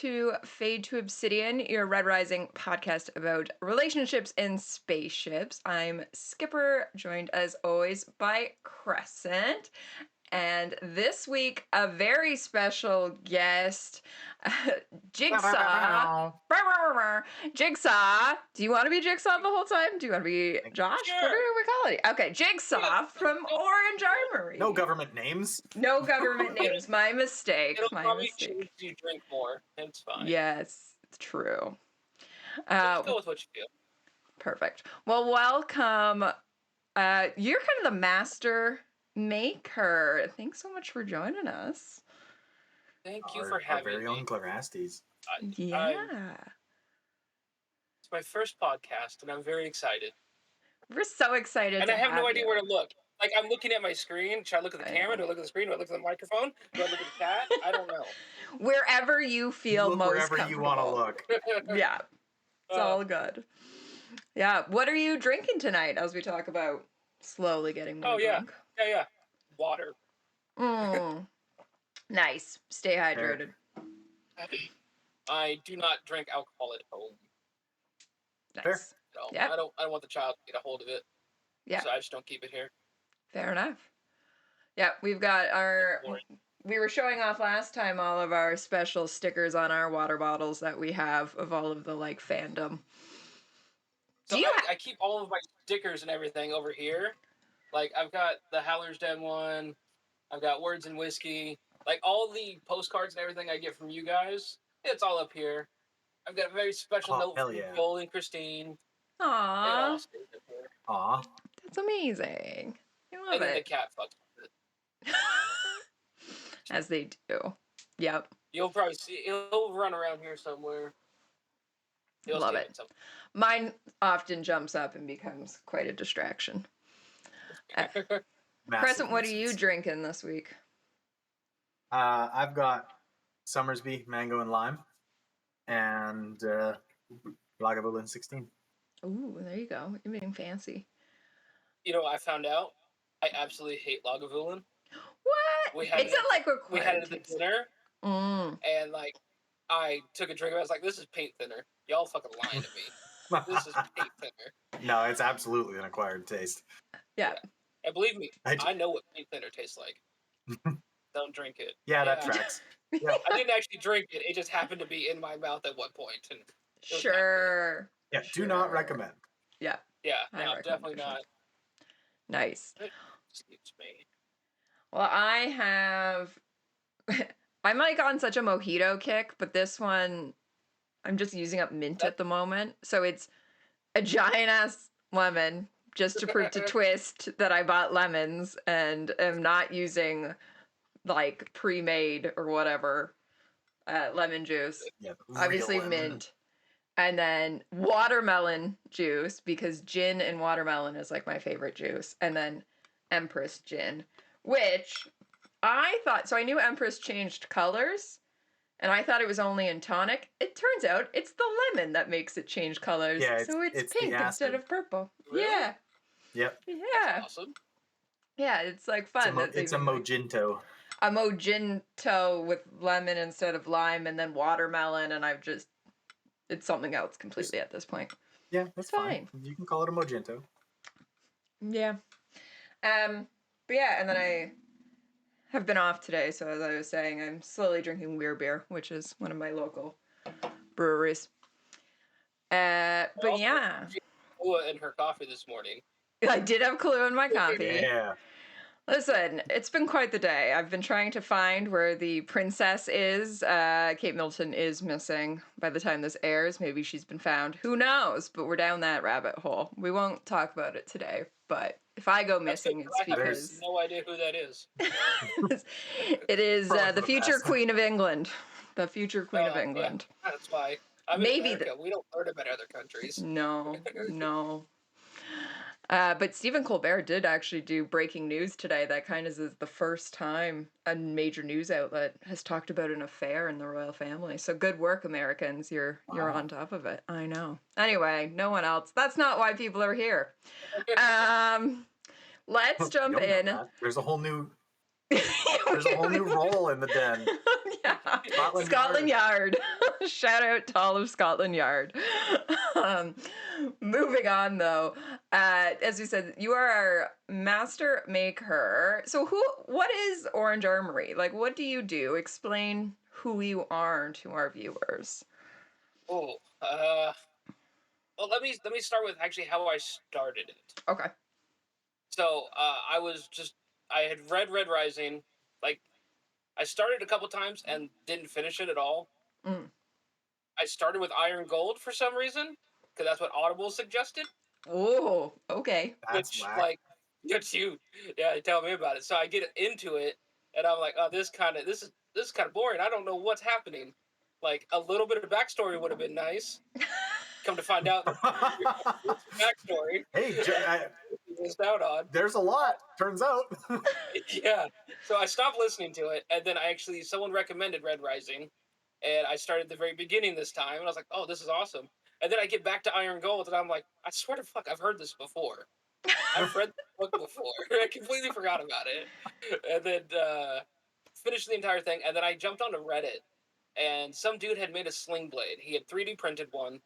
to Fade to Obsidian, your Red Rising podcast about relationships and spaceships. I'm Skipper, joined as always by Crescent. And this week, a very special guest, Jigsaw. Jigsaw. Do you want to be Jigsaw the whole time? Do you want to be Josh? Sure. What are we calling it? Okay, Jigsaw from Orange Armory. No government names. No government names. My mistake. It'll My probably mistake. change you drink more. It's fine. Yes, it's true. Just go with what you feel. Perfect. Well, welcome. You're kind of the master maker. Thanks so much for joining us. Thank you for having very me. own Clarastes. Yeah. It's my first podcast, and I'm very excited. We're so excited. And I have no idea where to look. Like, I'm looking at my screen. Should I look at the camera? Do I look at the screen? Do I look at the microphone? Do I look at the cat? I don't know. Wherever you feel most wherever comfortable. you want to look. Yeah. It's all good. Yeah. What are you drinking tonight as we talk about slowly getting more drunk? Yeah. Water. Nice. Stay hydrated. I do not drink alcohol at home. Nice. Fair. So Yep. I don't want the child to get a hold of it. Yeah. So I just don't keep it here. Fair enough. Yeah, we've got we were showing off last time all of our special stickers on our water bottles that we have of all of the fandom. So I keep all of my stickers and everything over here. Like, I've got the Howler's Den one. I've got Words and Whiskey. Like, all the postcards and everything I get from you guys, it's all up here. I've got a very special note from Joel and Christine. Aww. Aw. That's amazing. I love and then the it. cat fucks with it. As they do. Yep. You'll probably see, he'll run around here somewhere. Love it. Mine often jumps up and becomes quite a distraction. Crescent, what are you drinking this week? I've got Summersby Mango and Lime and Lagavulin 16. Ooh, there you go. You're being fancy. You know what I found out? I absolutely hate Lagavulin. What? It's not like required. We had it at the dinner, and I took a drink. And I was like, "This is paint thinner. Y'all fucking lying to me. This is paint thinner." No, it's absolutely an acquired taste. Yeah. And believe me, I know what paint thinner tastes like. Don't drink it. Yeah, that tracks. Yeah. I didn't actually drink it. It just happened to be in my mouth at one point. And sure. Yeah, do not recommend. Yeah, no, definitely not. Nice. Excuse me. Well, I'm on such a mojito kick, but this one, I'm just using up mint at the moment. So it's a giant ass lemon just to prove to Twist that I bought lemons and am not using pre-made or whatever lemon juice. Yeah, obviously mint. And then watermelon juice, because gin and watermelon is my favorite juice. And then Empress gin, which I thought, so I knew Empress changed colors, and I thought it was only in tonic. It turns out it's the lemon that makes it change colors. Yeah, so it's pink instead of purple. Really? Yeah. Yep. Yeah. That's awesome. Yeah, it's fun. It's a mojito. A mojito with lemon instead of lime, and then watermelon, and it's something else completely at this point. Yeah, that's fine. You can call it a mojito. Yeah. But yeah, and then I have been off today, so as I was saying, I'm slowly drinking Weir Beer, which is one of my local breweries. But yeah. Kahlua in her coffee this morning. I did have Kahlua in my coffee. Yeah. Listen, it's been quite the day. I've been trying to find where the princess is. Kate Middleton is missing by the time this airs. Maybe she's been found. Who knows? But we're down that rabbit hole. We won't talk about it today. But if I go missing, it's because... I have no idea who that is. It is the future Queen of England. The future Queen of England. Yeah, that's why. I'm Maybe in America. We don't learn about other countries. No. But Stephen Colbert did actually do breaking news today. That kind of is the first time a major news outlet has talked about an affair in the royal family. So good work, Americans. You're on top of it. I know. Anyway, no one else. That's not why people are here. Let's jump in. There's a whole new There's a whole new role in the den. Yeah. Scotland Scotland Yard. Shout out to all of Scotland Yard. Moving on, though, as you said, you are our master maker. So, what is Orange Armory? Like, what do you do? Explain who you are to our viewers. Oh, well, let me start with actually how I started it. Okay. So, I had read Red Rising, like, I started a couple times and didn't finish it at all. Mm. I started with Iron Gold for some reason, because that's what Audible suggested. Oh, okay. That's Which, whack. like, it's you. Yeah, tell me about it. So I get into it, and I'm like, oh, this is kind of boring. I don't know what's happening. Like, a little bit of backstory would have been nice. Come to find out, backstory. Hey, you missed out on. there's a lot. Turns out. Yeah. So I stopped listening to it, and then someone recommended Red Rising, and I started at the very beginning this time, and I was like, oh, this is awesome. And then I get back to Iron Gold, and I'm like, I swear to fuck, I've heard this before. I've read the book before. I completely forgot about it. And then finished the entire thing, and then I jumped onto Reddit, and some dude had made a sling blade. He had 3D printed one.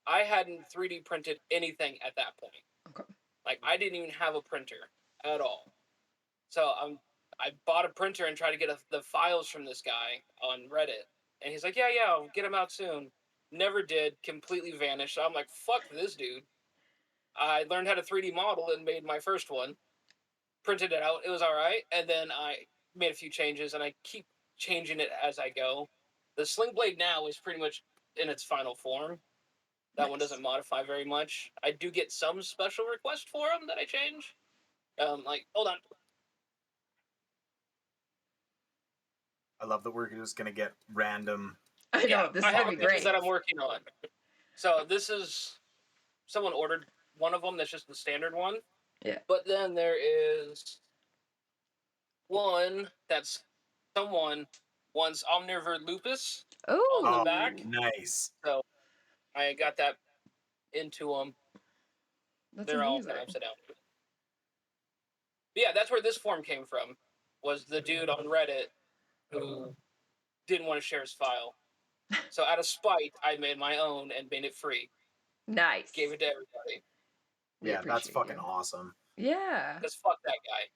I hadn't 3D printed anything at that point. Okay. Like, I didn't even have a printer at all. So I bought a printer and tried to get the files from this guy on Reddit. And he's like, yeah, I'll get them out soon. Never did. Completely vanished. So I'm like, fuck this dude. I learned how to 3D model and made my first one. Printed it out. It was all right. And then I made a few changes, and I keep changing it as I go. The sling blade now is pretty much in its final form. That one doesn't modify very much. I do get some special requests for them that I change. Like, hold on. I love that we're just gonna get random. I know, this is going to be great. That I'm working on. So this is, someone ordered one of them. That's just the standard one. Yeah. But then there is one that's someone wants omnivore lupus on the back. Nice. So I got that into them. That's They're all amazing. kind of upside down. But yeah, that's where this form came from. Was the dude on Reddit who didn't want to share his file. So out of spite, I made my own and made it free. Nice. Gave it to everybody. Yeah, that's fucking awesome. Yeah. Because fuck that guy.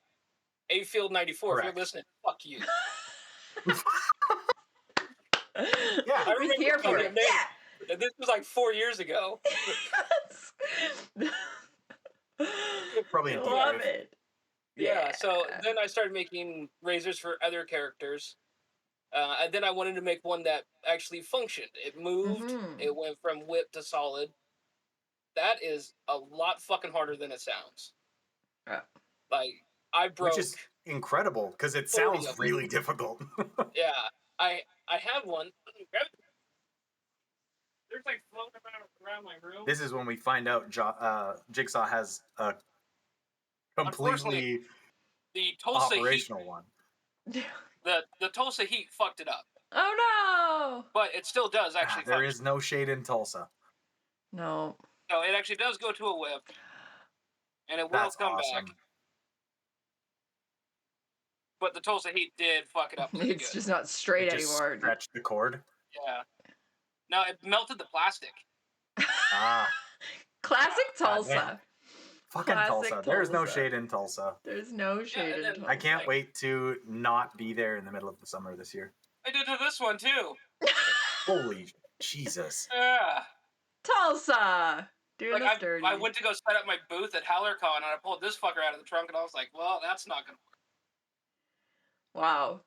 A-Field 94, Correct. if you're listening, fuck you. Yeah. I remember here for it. Yeah. This was like 4 years ago. Probably in Love five. it. Yeah, so then I started making razors for other characters. And then I wanted to make one that actually functioned. It moved. Mhm. It went from whip to solid. That is a lot fucking harder than it sounds. Yeah. Like, I broke... Which is incredible, because it 40 sounds of them. really difficult. Yeah, I have one. There's like floating around my room. This is when we find out Jigsaw has a completely the Tulsa operational heat, one. the Tulsa heat fucked it up, Oh but it still does actually. There is no shade in Tulsa. no. No, it actually does go to a whip, and it will That's come awesome. back. But the Tulsa heat did fuck it up. It's good. just not straight It just anymore. stretched the cord. Yeah. No, it melted the plastic. Classic God Tulsa. damn. Fucking Classic Tulsa. There's no Tulsa. shade in Tulsa. There's no shade in Tulsa. I can't wait to not be there in the middle of the summer this year. I did to this one too. Holy Jesus. Yeah. Tulsa! Doing Like, this dirty. I went to go set up my booth at HowlerCon, and I pulled this fucker out of the trunk, and I was like, well, that's not going to work. Wow.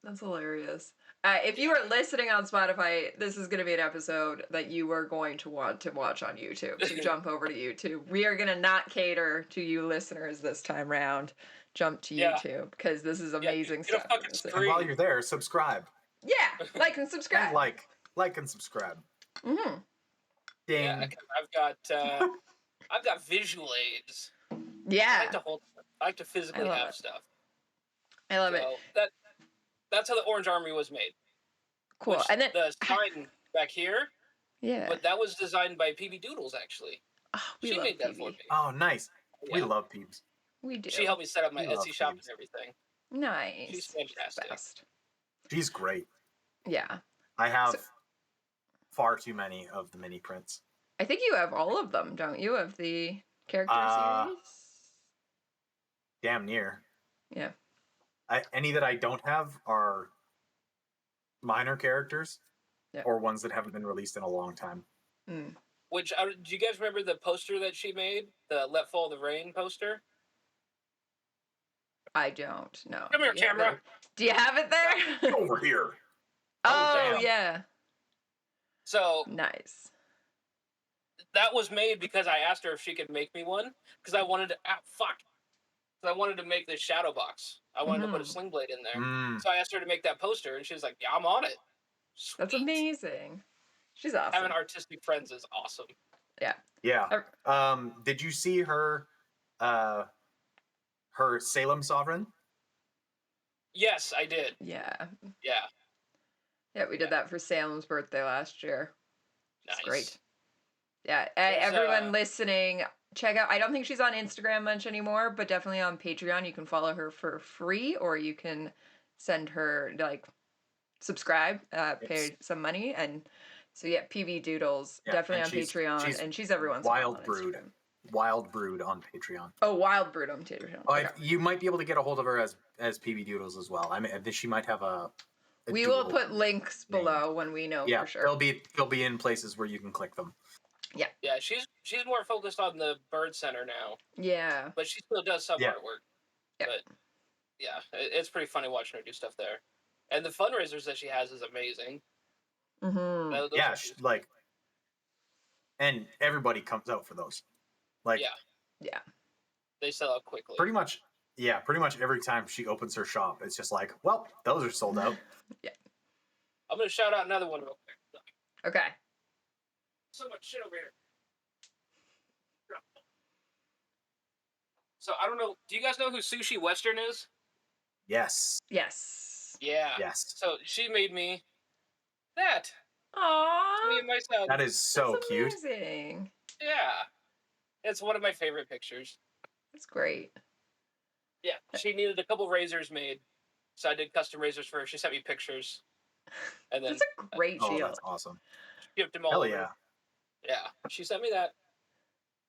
That's hilarious. If you are listening on Spotify, this is going to be an episode that you are going to want to watch on YouTube. So jump over to YouTube. We are going to not cater to you listeners this time round. Jump to YouTube, because this is amazing stuff. And while you're there, subscribe. Yeah, like and subscribe. And like and subscribe. Mm-hmm. Ding. Yeah, I've got visual aids. Yeah. I like to physically have it. stuff. I love it. That's how the Orange Army was made. Cool. And then the sign back here. Yeah. But that was designed by PB Doodles, actually. Oh, she made that for me. Oh, nice. Yeah. We love Peeps. We do. She helped me set up my Etsy shop and everything. Nice. She's fantastic. Best. She's great. Yeah. I have far too many of the mini prints. I think you have all of them, don't you? Of the character series? Damn near. Yeah. Any that I don't have are minor characters or ones that haven't been released in a long time. Mm. Which, do you guys remember the poster that she made? The Let Fall the Rain poster? I don't know. Come here, camera. Do you have it there? Get over here. Oh, damn. So nice. That was made because I asked her if she could make me one because I wanted to. Because I wanted to make this shadow box. I wanted to put a sling blade in there. So I asked her to make that poster, and she was like, "Yeah, I'm on it." Sweet. That's amazing. She's awesome. Having artistic friends is awesome. Yeah. Yeah. Did you see her Salem Sovereign? Yes, I did. Yeah. Yeah. Yeah, we did that for Salem's birthday last year. It's Nice. great. Yeah, everyone listening, check out. I don't think she's on Instagram much anymore, but definitely on Patreon. You can follow her for free, or you can send her subscribe, pay some money, and so yeah, PV Doodles definitely on Patreon, and she's everyone's Wild Brood. Wild Brood on Patreon. Oh, Wild Brood on Patreon. Okay. You might be able to get a hold of her as PV Doodles as well. I mean, she might have a we will put links below when we know for sure. They'll be in places where you can click them. Yeah. Yeah, she's more focused on the Bird Center now. Yeah. But she still does some artwork. Yeah. But yeah, it's pretty funny watching her do stuff there. And the fundraisers that she has is amazing. Mm-hmm. Yeah, and everybody comes out for those. Yeah. They sell out quickly. Pretty much every time she opens her shop, it's just like, well, those are sold out. Yeah. I'm gonna shout out another one real quick. Okay. So much shit over here. So I don't know. Do you guys know who Sushi Western is? Yes. Yes. Yeah. Yes. So she made me that. Aww. Me and my son. That is so cute. Amazing. Yeah. It's one of my favorite pictures. That's great. Yeah. She needed a couple razors made, so I did custom razors for her. She sent me pictures. And then that's a great shield. Oh, that's awesome. Shipped them all Hell over. yeah. Yeah. She sent me that.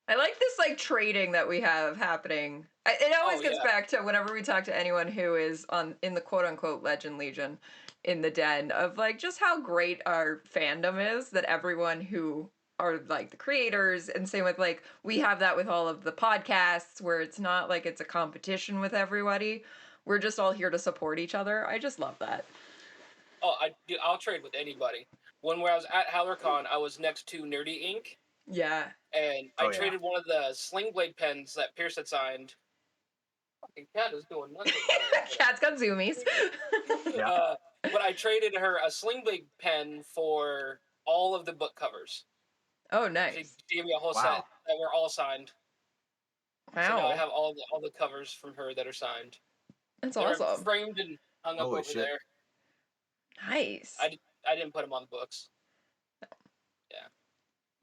I like this trading that we have happening. It always gets back to whenever we talk to anyone who is in the quote unquote Legend Legion in the den of just how great our fandom is, that everyone who are the creators, and same with we have that with all of the podcasts where it's not like it's a competition with everybody. We're just all here to support each other. I just love that. Oh, I'll trade with anybody. When I was at HowlerCon, I was next to Nerdy Inc. Yeah. And I traded one of the slingblade pens that Pierce had signed. Fucking cat is doing nothing. Cat's got zoomies. But I traded her a slingblade pen for all of the book covers. Oh, nice. She gave me a whole set that were all signed. Wow. So now I have all the covers from her that are signed. That's They're awesome. framed and hung up over there. Nice. I didn't put them on the books.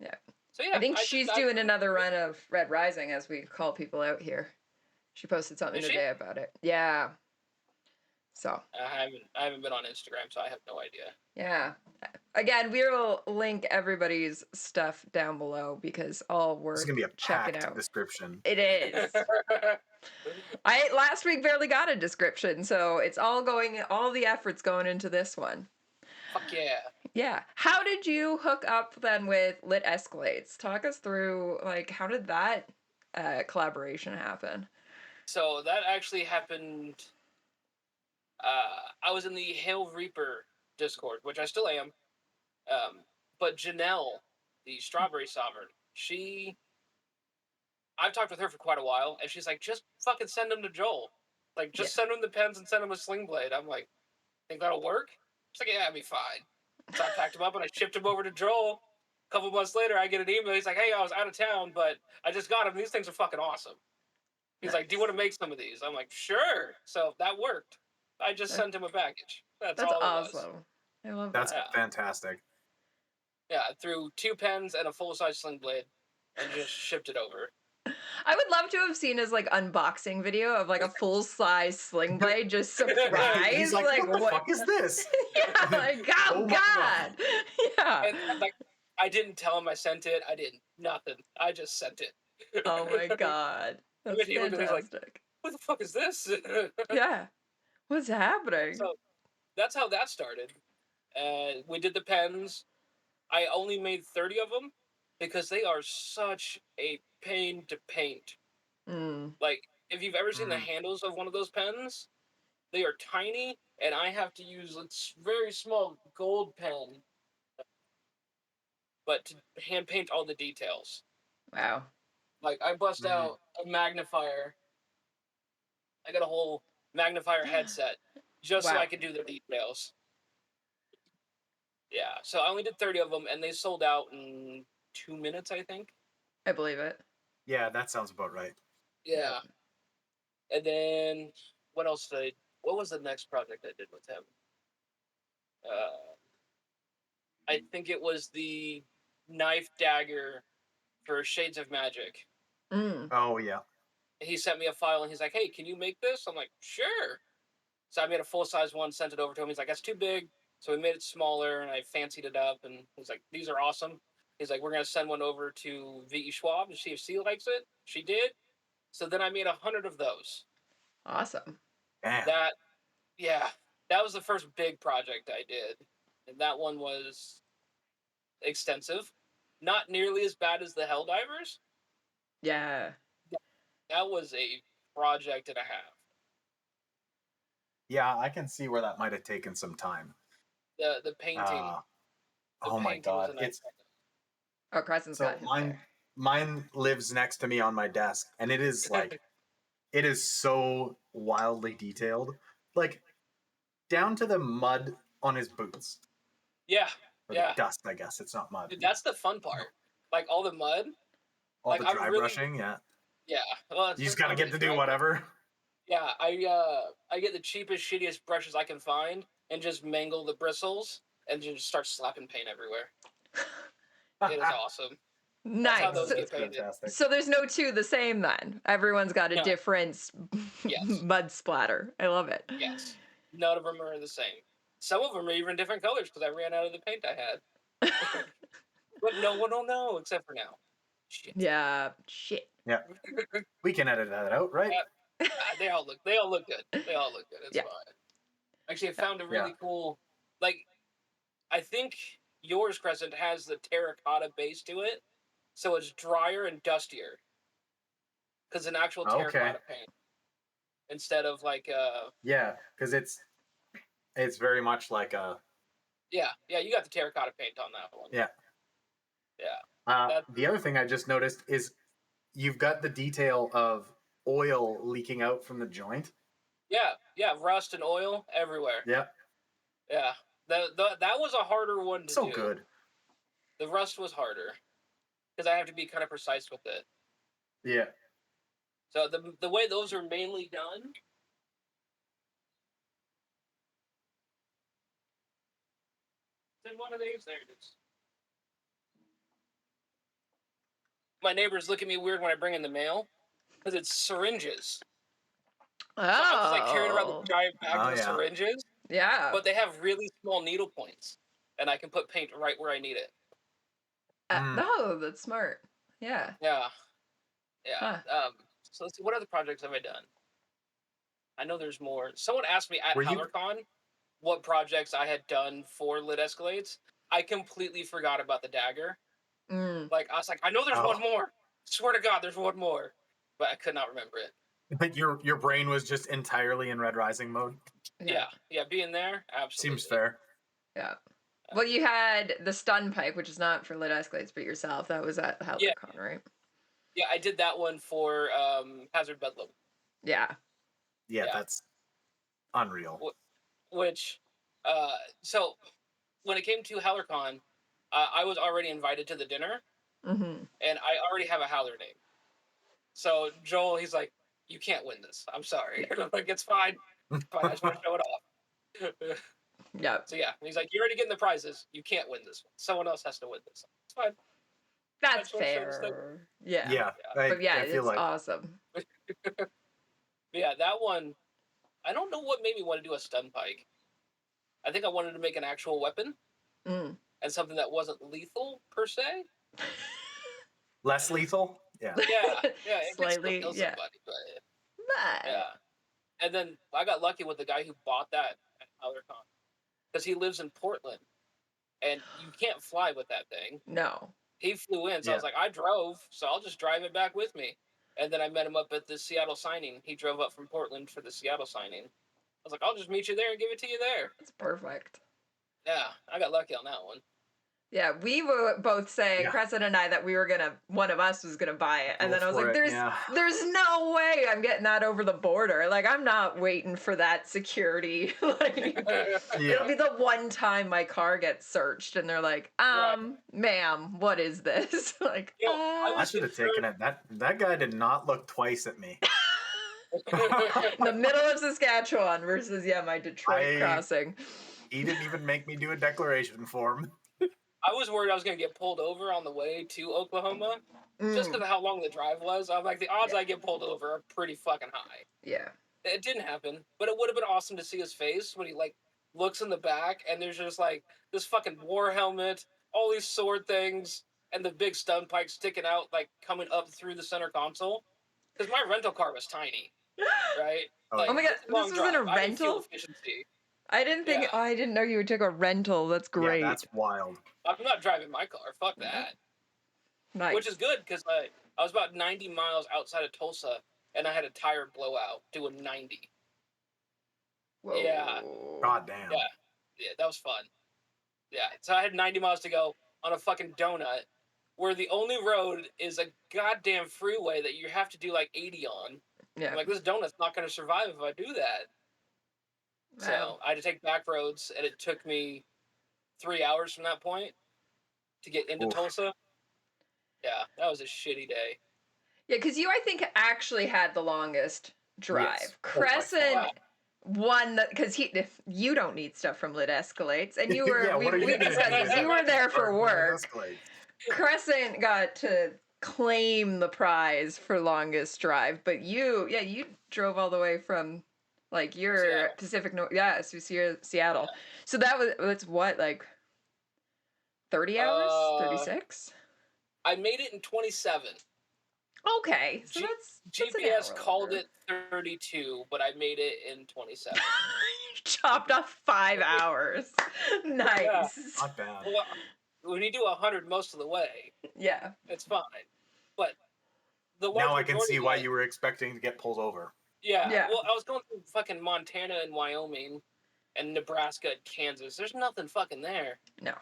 Yeah. So yeah, I think she's doing another run of Red Rising, as we call people out here. She posted something today about it. Yeah. So I haven't been on Instagram, so I have no idea. Yeah. Again, we will link everybody's stuff down below because all worth It's gonna be a checking packed out. description. It is. I last week barely got a description, so it's all the effort's going into this one. Fuck yeah. Yeah. How did you hook up then with Lit Escalades? Talk us through how did that collaboration happen? So that actually happened. I was in the Hail Reaper Discord, which I still am. But Janelle, the Strawberry Sovereign, I've talked with her for quite a while, and she's like, just fucking send them to Joel. Send him the pens and send him a sling blade. I'm like, think that'll work? She's like, yeah, it'll be fine. So I packed him up and I shipped him over to Joel. A couple months later, I get an email. He's like, hey, I was out of town, but I just got them. These things are fucking awesome. He's like, do you want to make some of these? I'm like, sure. So that worked. I just sent him a package. That's all it awesome. was. I love that. That's fantastic. Yeah, I threw 2 pens and a full-size sling blade and just shipped it over. I would love to have seen his like unboxing video of like a full size sling blade, just surprised. He's like, what the fuck is this? Yeah, like oh, Oh my god. Yeah. And like, I didn't tell him I sent it. I didn't. Nothing. I just sent it. Oh my god. That's He looked at me like, fantastic. what the fuck is this? Yeah. What's happening? So that's how that started. We did the pens. I only made 30 of them because they are such a pain to paint. Like, if you've ever seen the handles of one of those pens, they are tiny, and I have to use a very small gold pen, but to hand paint all the details. Wow. Like, I bust out a magnifier. I got a whole magnifier headset just so I could do the details. Yeah, so I only did 30 of them, and they sold out in 2 minutes, I think. I believe it. Yeah, that sounds about right. Yeah. And then, what else what was the next project I did with him? I think it was the knife dagger for Shades of Magic. Oh, yeah. He sent me a file, and he's like, hey, can you make this? I'm like, sure. So I made a full-size one, sent it over to him. He's like, that's too big. So we made it smaller, and I fancied it up, and he's like, these are awesome. He's like, we're going to send one over to V.E. Schwab to see if she likes it. She did. So then I made 100 of those. Awesome. Damn. That was the first big project I did. And that one was extensive. Not nearly as bad as the Helldivers. Yeah. That was a project and a half. Yeah, I can see where that might have taken some time. The painting. Oh my god. Crescent's got his mine lives next to me on my desk, and it is like it is so wildly detailed. Like down to the mud on his boots. Yeah. Or the dust, I guess. It's not mud. Dude, that's the fun part. Like all the mud. All the dry brushing, yeah. Yeah. Well, you just gotta get to do whatever. Yeah, I get the cheapest, shittiest brushes I can find and just mangle the bristles and just start slapping paint everywhere. It is awesome. Nice. That's how those get painted. So there's no two the same then. Everyone's got a different mud splatter. I love it. Yes. None of them are the same. Some of them are even different colors because I ran out of the paint I had. But no one will know except for now. Shit. Yeah. Shit. Yeah. We can edit that out, right? They all look good. They all look good. It's fine. Actually, I found a really cool, like, I think yours, Crescent, has the terracotta base to it, so it's drier and dustier. Because an actual terracotta paint. Instead of like yeah, because it's very much like a. Yeah, you got the terracotta paint on that one. Yeah. Yeah. The other thing I just noticed is you've got the detail of oil leaking out from the joint. Yeah, rust and oil everywhere. Yeah. Yeah. That was a harder one to do. So good. The rust was harder. Because I have to be kind of precise with it. Yeah. So the way those are mainly done. Then one of these, there it is. My neighbors look at me weird when I bring in the mail. Because it's syringes. Oh. So I'm just like carrying around the giant bag of syringes. Yeah. But they have really small needle points. And I can put paint right where I need it. Oh, that's smart. Yeah. Yeah. Huh. So let's see, what other projects have I done? I know there's more. Someone asked me at HowlerCon what projects I had done for Lit Escalades. I completely forgot about the dagger. Like, I was like, I know there's one more. Swear to God, there's one more. But I could not remember it. But your brain was just entirely in Red Rising mode? Yeah, being there, absolutely. Seems fair. Yeah. Well, you had the stun pipe, which is not for Lit Escalades, but yourself. That was at HowlerCon, right? Yeah, I did that one for Hazard Bedlam. Yeah, that's unreal. Which, so when it came to HowlerCon, I was already invited to the dinner, and I already have a Howler name. So Joel, he's like, "You can't win this. I'm sorry." I'm like, "It's fine. It's fine. I just want to show it off." Yeah. So yeah, he's like, "You're already getting the prizes. You can't win this one. Someone else has to win this. It's fine." That's That's what shows that. fair. Yeah. Yeah, But yeah, I feel it's like awesome. Yeah, that one. I don't know what made me want to do a stun pike. I think I wanted to make an actual weapon Mm. and something that wasn't lethal per se. less lethal. Yeah. Yeah, it could still Slightly, kill yeah. somebody, but But yeah. And then I got lucky with the guy who bought that at HowlerCon because he lives in Portland, and you can't fly with that thing. no. He flew in, so I Yeah. was like, I drove, so I'll just drive it back with me. And then I met him up at the Seattle signing. He drove up from Portland for the Seattle signing. I was like, I'll just meet you there and give it to you there. It's perfect. Yeah, I got lucky on that one. Yeah, we were both saying, Yeah. Crescent and I, that one of us was gonna buy it, and Go then I was for like, it, yeah. there's no way I'm getting that over the border. Like, I'm not waiting for that security. Like, it'll be the one time my car gets searched, and they're like, Right. ma'am, what is this? Like, You know, I I was should have taken it. That guy did not look twice at me. in the middle of Saskatchewan versus my Detroit crossing. He didn't even make me do a declaration form. I was worried I was going to get pulled over on the way to Oklahoma just because of how long the drive was. I'm like, the odds I get pulled over are pretty fucking high. Yeah. It didn't happen, but it would have been awesome to see his face when he like looks in the back and there's just like this fucking war helmet, all these sword things, and the big stun pike sticking out like coming up through the center console. Because my rental car was tiny, right? Oh, Oh my god, it's a long this was in a drive. I need fuel rental? efficiency. I didn't think. Yeah. Oh, I didn't know you took a rental. That's great. Yeah, that's wild. I'm not driving my car. Fuck that. Nice. Which is good because I was about 90 miles outside of Tulsa and I had a tire blowout doing 90. Whoa. Yeah. God damn. Yeah, that was fun. Yeah, so I had 90 miles to go on a fucking donut where the only road is a goddamn freeway that you have to do like 80 on. Yeah. I'm like, this donut's not going to survive if I do that. Wow. So I had to take back roads, and it took me 3 hours from that point to get into Tulsa. Yeah, that was a shitty day. Yeah, because you, I think, actually had the longest drive. Yes. Crescent won because you don't need stuff from Lit Escalates, and you were Yeah, what are you we gonna discussed do? this. You were there for work. Escalade. Crescent got to claim the prize for longest drive, but you drove all the way from like your Seattle. Pacific North, so Seattle. Yeah. So that's what, like 30 hours, 36. I made it in 27. Okay, so that's an GPS hour called longer. it 32, but I made it in 27. You chopped off 5 hours. Nice. Yeah. Not bad. Well, when you do 100 most of the way, Yeah. it's fine. But Now I can see why you were expecting to get pulled over. Yeah. Yeah. Well, I was going through fucking Montana and Wyoming and Nebraska and Kansas. There's nothing fucking there. No.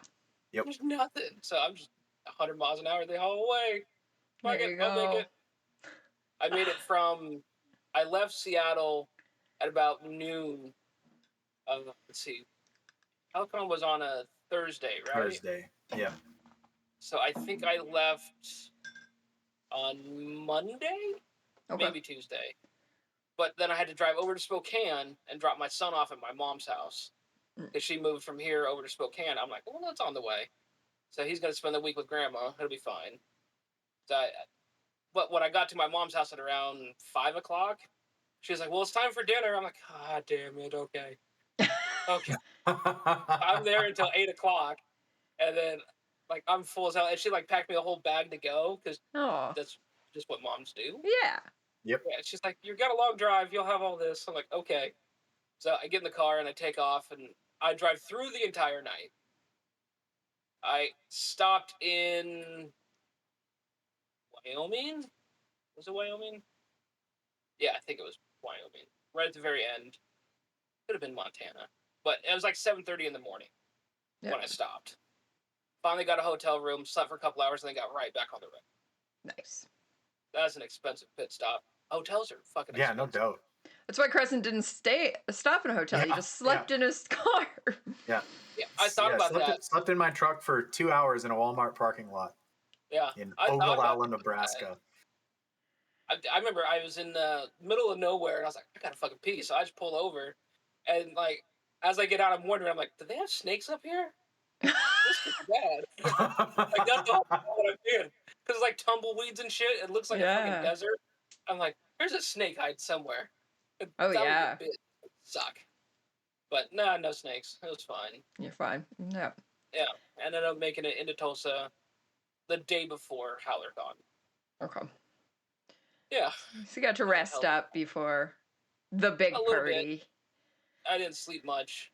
Yep. There's nothing. So I'm just 100 miles an hour the whole way. Fuck There it, you go. I'll make it. I made it I left Seattle at about noon. Let's see. HowlerCon was on a Thursday, right? Thursday. Yeah. So I think I left on Monday, Okay. maybe Tuesday. But then I had to drive over to Spokane and drop my son off at my mom's house because she moved from here over to Spokane. I'm like, well, that's on the way. So he's going to spend the week with grandma. It'll be fine. But when I got to my mom's house at around 5 o'clock, she was like, well, it's time for dinner. I'm like, God damn it. Okay. Okay. I'm there until 8 o'clock. And then, like, I'm full as hell. And she, like, packed me a whole bag to go because that's just what moms do. Yeah. Yep. Yeah, she's like, you've got a long drive. You'll have all this. I'm like, okay. So I get in the car and I take off and I drive through the entire night. I stopped in Wyoming. Was it Wyoming? Yeah, I think it was Wyoming. Right at the very end. Could have been Montana. But it was like 7:30 in the morning when I stopped. Finally got a hotel room, slept for a couple hours, and then got right back on the road. Nice. That's an expensive pit stop. Hotels are fucking Yeah, expensive. no doubt. That's why Crescent didn't stop in a hotel. He just slept in his car. Yeah. Yeah, I thought about that. Slept in my truck for 2 hours in a Walmart parking lot. Yeah. In I thought about Ogallala, that. Nebraska. I remember I was in the middle of nowhere and I was like, I gotta fucking pee. So I just pull over and like as I get out, I'm wondering, I'm like, do they have snakes up here? This could be bad. Like that's all what I'm doing. tumbleweeds and shit. It looks like a fucking desert. I'm like, there's a snake hide somewhere. Oh, that yeah. would be suck. But no snakes. It was fine. You're fine. Yeah. Yeah. I ended up making it into Tulsa the day before HowlerCon. Okay. Yeah. So you got to rest up before the big party. Bit. I didn't sleep much.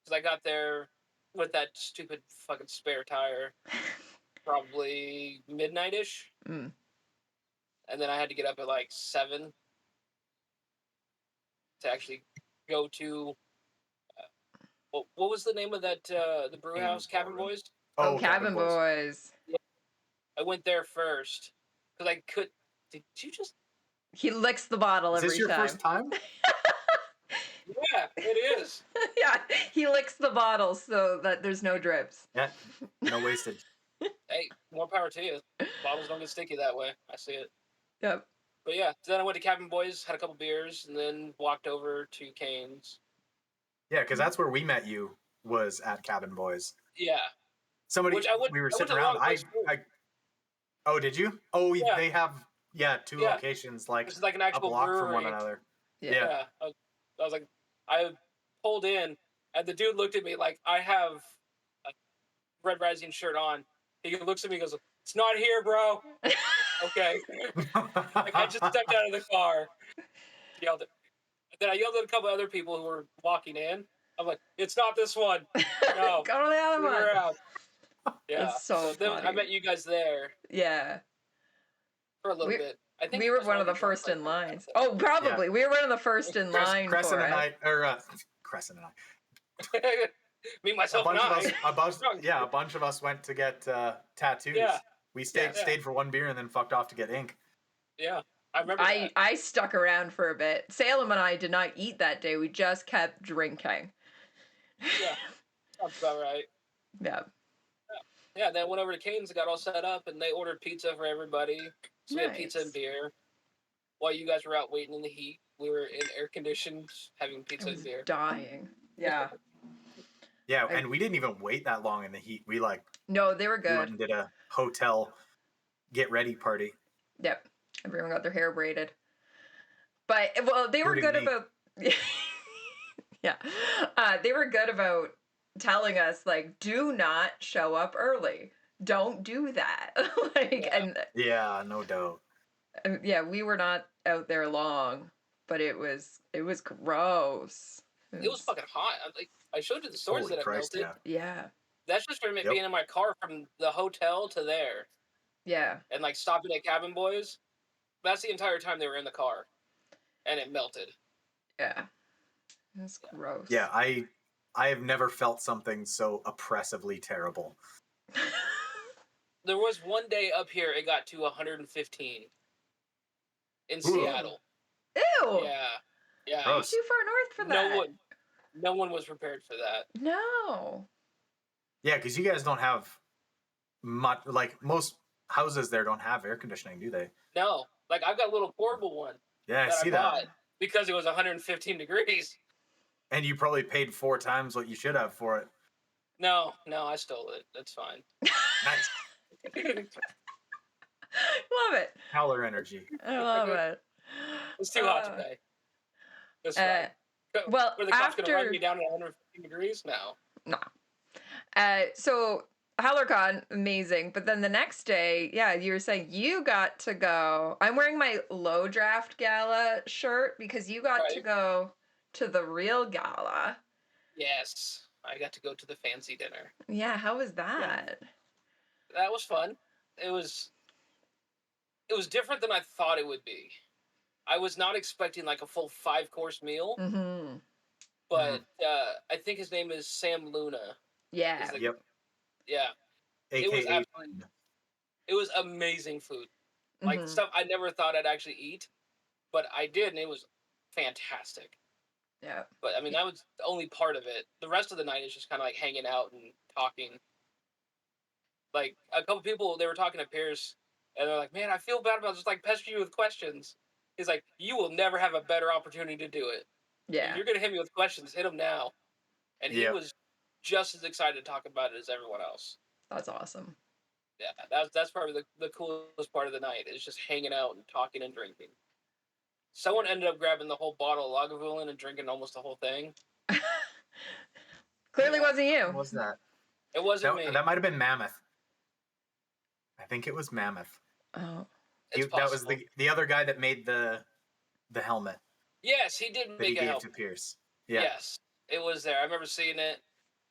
Because I got there with that stupid fucking spare tire. Probably midnight-ish. Mm. And then I had to get up at like 7 to actually go to what was the name of that the brew house? Cabin Boys? Oh, Cabin Boys. Yeah. I went there first because I could. Did you just? He licks the bottle every time. Is this your first time? Yeah, it is. Yeah, he licks the bottle so that there's no drips. Yeah, no wastage. Hey, more power to you. Bottles don't get sticky that way. I see it. Yep. But yeah, then I went to Cabin Boys, had a couple beers, and then walked over to Cane's. Yeah, because that's where we met you, was at Cabin Boys. Yeah. Somebody, we were sitting around. Oh, did you? Oh, yeah. They have, two locations, like, this is like an actual a block brewery. from one another. Yeah. I was like, I pulled in, and the dude looked at me like, I have a Red Rising shirt on. He looks at me and goes, it's not here, bro. Okay. Like, I just stepped out of the car, yelled it. Then I yelled at a couple other people who were walking in. I'm like, it's not this one. No. Go to the other one. Out. Yeah. That's so then funny. I met you guys there. Yeah. For a little bit. I think we were one of the first in lines. Oh, probably. Yeah. We were one of the first in line Crescent for and it. Crescent and I. Me, myself, and I. A bunch of us went to get tattoos. Yeah. We stayed for one beer and then fucked off to get ink. Yeah. I remember that. I stuck around for a bit. Salem and I did not eat that day. We just kept drinking. Yeah. Sounds about right. Yeah. Yeah, then went over to Cane's and got all set up, and they ordered pizza for everybody. So we had pizza and beer. While you guys were out waiting in the heat, we were in air conditioned having pizza and beer. Dying. Yeah. Yeah, and we didn't even wait that long in the heat. We No, they were good. We went and did a hotel get ready party. Yep. Everyone got their hair braided. But they were good about yeah. They were good about telling us, like, do not show up early. Don't do that. No doubt. Yeah, we were not out there long, but it was gross. It was fucking hot. I showed you the stories that it melted. Yeah. That's just from it being in my car from the hotel to there. Yeah. And like stopping at Cabin Boys. That's the entire time they were in the car. And it melted. Yeah. It's gross. Yeah, I have never felt something so oppressively terrible. There was one day up here it got to 115 in Seattle. Ew. Yeah. Gross. Too far north for that. No one was prepared for that. No. Yeah, because you guys don't have much. Like most houses there don't have air conditioning, do they? No. Like I've got a little portable one. Yeah, I see that. Because it was 115 degrees. And you probably paid 4 times what you should have for it. No, I stole it. That's fine. Nice. Love it. Howler energy. I love it. It's too hot today. That's fine. Well, were the cops going to run me down at 115 degrees? No. So HowlerCon, amazing. But then the next day, you were saying you got to go. I'm wearing my Low Draft Gala shirt because you got to go to the real gala. Yes. I got to go to the fancy dinner. Yeah, how was that? That was fun. It was different than I thought it would be. I was not expecting like a full 5-course meal. Mm-hmm. But I think his name is Sam Luna. Yeah. Yep. Yeah. AKA. It was amazing food. Like stuff I never thought I'd actually eat, but I did, and it was fantastic. Yeah. But I mean, that was the only part of it. The rest of the night is just kind of like hanging out and talking. Like a couple people, they were talking to Pierce, and they're like, "Man, I feel bad about just like pestering you with questions." He's like, "You will never have a better opportunity to do it. Yeah. If you're gonna hit me with questions, hit them now." And he was just as excited to talk about it as everyone else. That's awesome. Yeah, that's probably the coolest part of the night is just hanging out and talking and drinking. Someone ended up grabbing the whole bottle of Lagavulin and drinking almost the whole thing. Clearly wasn't you. What was that? It wasn't me. That might have been Mammoth. I think it was Mammoth. Oh. It's That was possible. the other guy that made the helmet Yes, he did that make he a gave helmet. to Pierce. Yeah. Yes, it was there. I remember seeing it,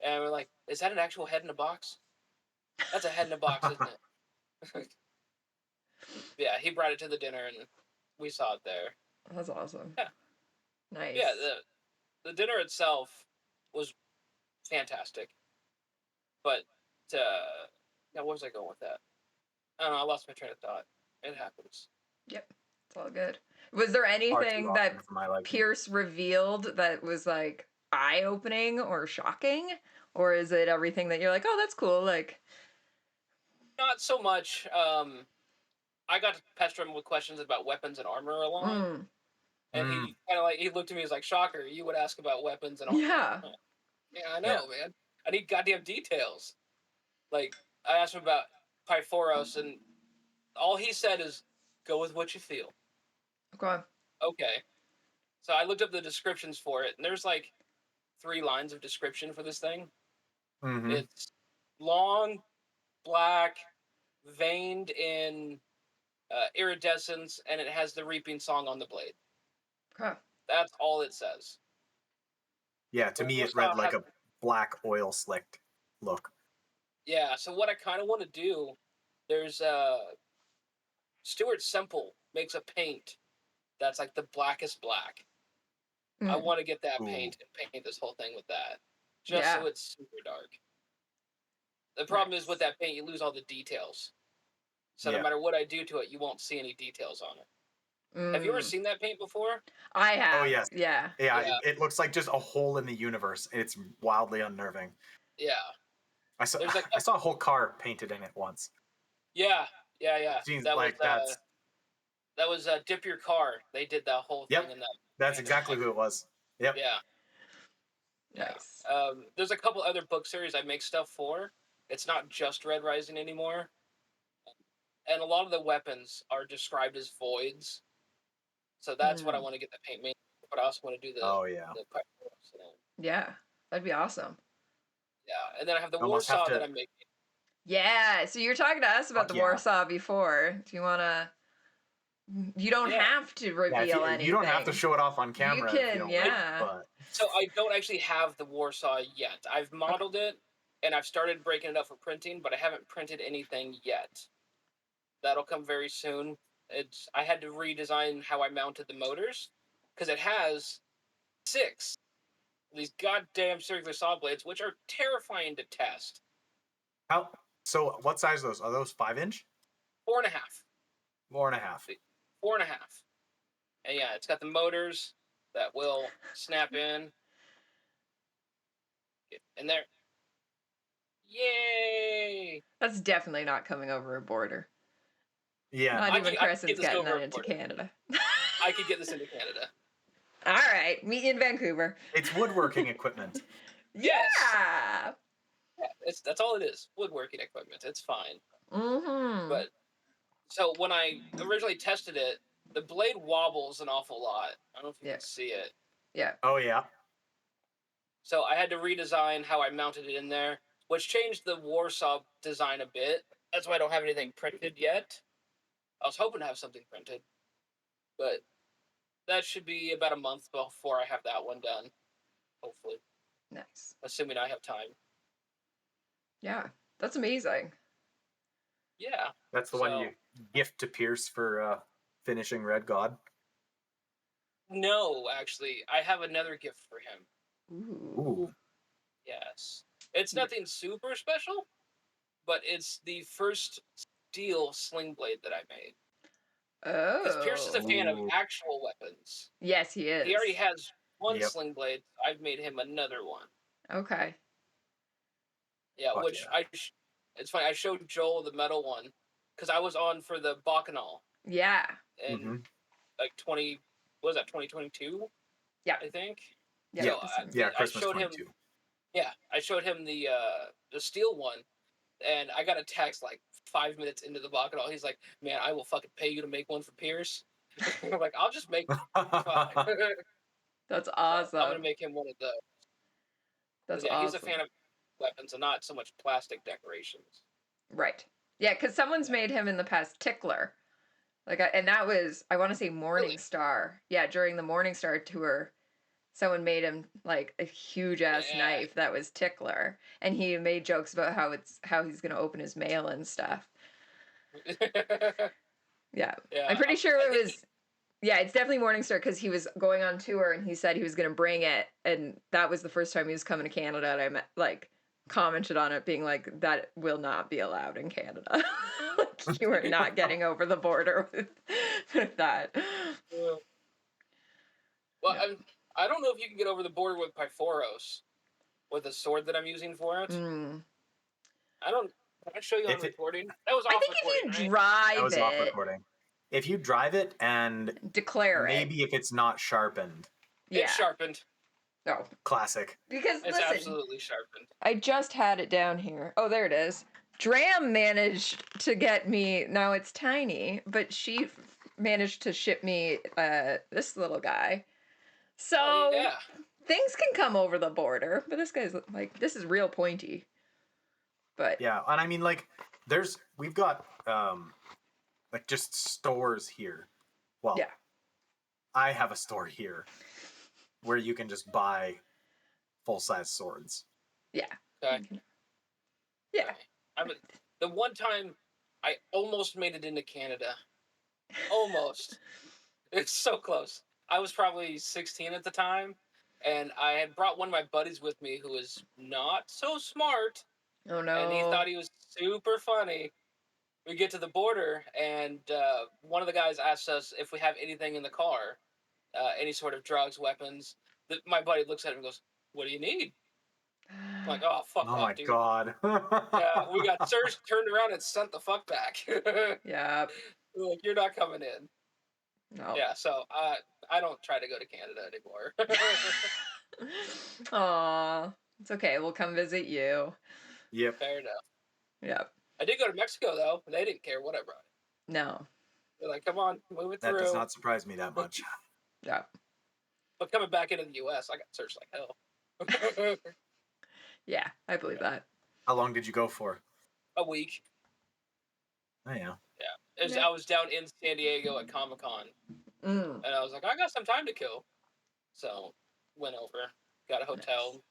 and we're like, "Is that an actual head in a box? That's a head in a box, isn't it?" Yeah, he brought it to the dinner, and we saw it there. That's awesome. Yeah. Nice. Yeah, the dinner itself was fantastic, but yeah, where was I going with that? I don't know. I lost my train of thought. It happens. Yep, it's all good. Was there Far too anything that often for my liking. Pierce revealed that was like eye-opening or shocking, or is it everything that you're like, oh, that's cool? Like, Not so much. I got to pester him with questions about weapons and armor a lot, and he kind of like he looked at me. He's like, "Shocker, you would ask about weapons and armor." yeah, Yeah, I know, man. I need goddamn details. Like, I asked him about Pyphoros, and all he said is, "Go with what you feel." okay, Okay. So I looked up the descriptions for it, and there's like 3 lines of description for this thing. Mm-hmm. It's long, black, veined in iridescence, and it has the reaping song on the blade. okay, That's all it says. Yeah, to me it read like a black oil slicked look. Yeah, so what I kind of want to do, there's Stuart Semple makes a paint that's like the blackest black. I want to get that paint and paint this whole thing with that, just so it's super dark. The problem is with that paint, you lose all the details. So no matter what I do to it, you won't see any details on it. Have you ever seen that paint before? I have. Oh yes. Yeah. Yeah. It looks like just a hole in the universe. It's wildly unnerving. Yeah. I saw a whole car painted in it once. Yeah. Seems that like was Dip Your Car. They did that whole thing in that. That's exactly who it was. Yep. Yeah. Nice. There's a couple other book series I make stuff for. It's not just Red Rising anymore. And a lot of the weapons are described as voids. So that's what I want to get the paint made. But I also want to do the yeah, that'd be awesome. Yeah, and then I have the Warsaw that I'm making. Yeah, so you're talking to us about the Warsaw before. Do you want to? You don't have to reveal anything. You don't have to show it off on camera. You can, but... So I don't actually have the Warsaw yet. I've modeled it, and I've started breaking it up for printing, but I haven't printed anything yet. That'll come very soon. I had to redesign how I mounted the motors, because it has 6 of these goddamn circular saw blades, which are terrifying to test. So what size are those? Are those 5-inch? 4.5. 4.5. 4.5. And yeah, it's got the motors that will snap in. Get in there. Yay! That's definitely not coming over a border. Yeah. Not even Crescent's getting that into Canada. I could get this into Canada. All right, meet you in Vancouver. It's woodworking equipment. Yes. Yeah, that's all it is. Woodworking equipment. It's fine. But so when I originally tested it, the blade wobbles an awful lot. I don't know if you can see it. Yeah. Oh yeah. So I had to redesign how I mounted it in there, which changed the Warsaw design a bit. That's why I don't have anything printed yet. I was hoping to have something printed, but that should be about a month before I have that one done. Hopefully. Nice. Assuming I have time. Yeah, that's amazing. Yeah. That's the one you gift to Pierce for finishing Red God? No, actually. I have another gift for him. Ooh. Yes. It's nothing super special, but it's the first steel sling blade that I made. Oh. Because Pierce is a fan of actual weapons. Yes, he is. He already has one sling blade. I've made him another one. Okay. Yeah, it's funny. I showed Joel the metal one because I was on for the Bacchanal. Yeah. And like 2022? Yeah. I think. Yeah. So, Christmas 22. I showed him the steel one, and I got a text like 5 minutes into the Bacchanal, he's like, "Man, I will fucking pay you to make one for Pierce." I'm like, "I'll just make one. Fine." That's So I'm gonna awesome. make him one of those. That's Because yeah, he's a fan awesome. of weapons and not so much plastic decorations. Right. Yeah, because someone's Yeah. made him in the past Tickler. And that was, I want to say Morning Really? Star. Yeah, during the Morning Star tour, someone made him like a huge ass Yeah. knife that was Tickler, and he made jokes about how he's gonna open his mail and stuff. Yeah, I'm Yeah. pretty sure I it think was. Yeah, it's definitely Morningstar because he was going on tour and he said he was going to bring it, and that was the first time he was coming to Canada. And I commented on it, being like, "That will not be allowed in Canada. Like, you are not getting over the border with that." well, Yeah. I don't know if you can get over the border with Pyphoros with the sword that I'm using for it. Mm. I don't. Can I show you on If it, recording? That was I off think recording, if you right? that drive was off it, recording. If you drive it and declare it. maybe if it's not sharpened, It's Yeah. sharpened. No. classic. Because It's listen, absolutely sharpened. I just had it down here. Oh, there it is. Dram managed to get me. Now it's tiny, but she managed to ship me this little guy. Oh So yeah. things can come over the border, but this guy's like, this is real pointy. But Yeah, and I mean, like, we've got like just stores here. Well, yeah, I have a store here where you can just buy full size swords. yeah, Okay. yeah. Okay. The one time I almost made it into Canada. Almost. It's so close. I was probably 16 at the time, and I had brought one of my buddies with me who was not so smart, Oh and he thought no. he was super funny. We get to the border, and one of the guys asked us if we have anything in the car, any sort of drugs, weapons. My buddy looks at him and goes, "What do you need?" I'm like, "Oh, fuck Oh my off, dude." god. Yeah, we got searched, turned around, and sent the fuck back. Yeah. Like, you're not coming in. No. Yeah, so I don't try to go to Canada anymore. Aw. It's okay. We'll come visit you. Yep. Fair enough. Yep. I did go to Mexico though, and they didn't care what I brought. No. They're like, "Come on, move it That does through." not surprise me that much. Yep. But coming back into the U.S., I got searched like hell. Yeah, I believe that. How long did you go for? A week. Oh yeah. Yeah, Yeah. I was down in San Diego at Comic-Con, Mm. and I was like, I got some time to kill, so went over, got a hotel, Nice.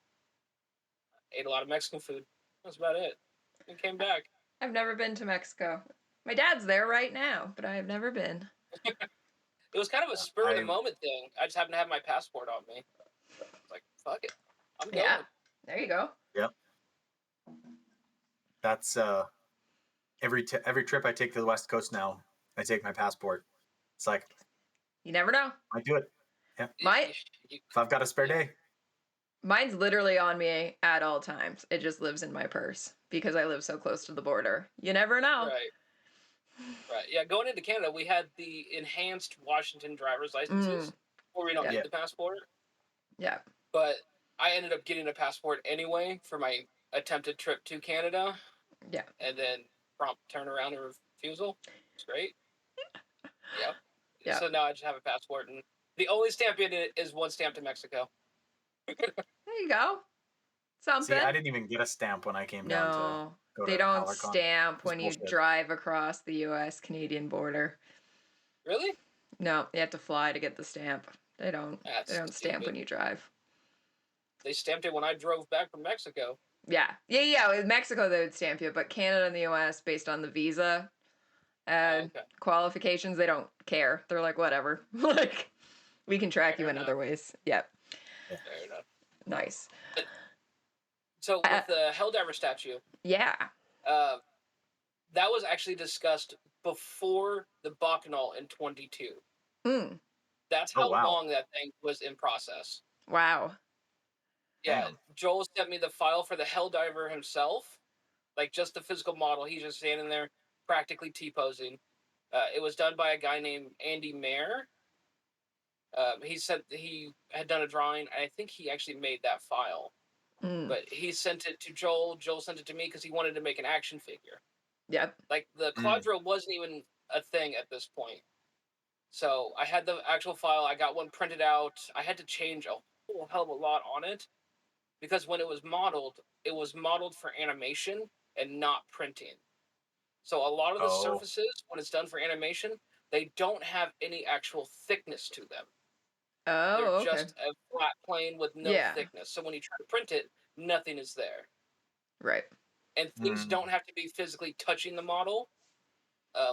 ate a lot of Mexican food. That's about it, and came back. I've never been to Mexico. My dad's there right now, but I have never been. It was kind of a spur of the I moment thing. I just happened to have my passport on me. It's like, fuck it, I'm Yeah. going. There you go. Yep. That's every trip I take to the West Coast now, I take my passport. It's like You never know. I do it. Yeah. My If I've got a spare day. Mine's literally on me at all times. It just lives in my purse because I live so close to the border. You never know. Right. Right. Yeah. Going into Canada, we had the enhanced Washington driver's licenses, Mm. where we don't Yeah. need Yeah. the passport. Yeah. But I ended up getting a passport anyway for my attempted trip to Canada, Yeah. and then prompt turnaround and refusal. It's great. Yep. Yeah. So now I just have a passport, and the only stamp in it is one stamp to Mexico. There you go. See, Something. I didn't even get a stamp when I came down to No. go They to don't Alarcon. stamp It's when you bullshit. drive across the US Canadian border. Really? No, you have to fly to get the stamp. They don't That's stamp stupid. when you drive. They stamped it when I drove back from Mexico. Yeah. With Mexico, they would stamp you, but Canada and the US, based on the visa Okay. qualifications, they don't care. They're like, whatever. Like, we can track Fair you in enough. other ways. Yep. Fair enough. Nice. So with the helldiver statue, Yeah. that was actually discussed before the Bacchanal in 22. Mm. That's Oh how wow. long that thing was in process. Wow. Yeah, Damn. Joel sent me the file for the helldiver himself, like just the physical model. He's just standing there, practically T-posing. It was done by a guy named Andy Mayer. He said he had done a drawing. I think he actually made that file, Mm. but he sent it to Joel. Joel sent it to me because he wanted to make an action figure. Yep. Like, the claw drill wasn't even a thing at this point. So I had the actual file. I got one printed out. I had to change a whole hell of a lot on it because when it was modeled for animation and not printing. So a lot of the surfaces, when it's done for animation, they don't have any actual thickness to them. They're Oh, okay. just a flat plane with no thickness. So when you try to print it, nothing is there. Right. And things don't have to be physically touching the model.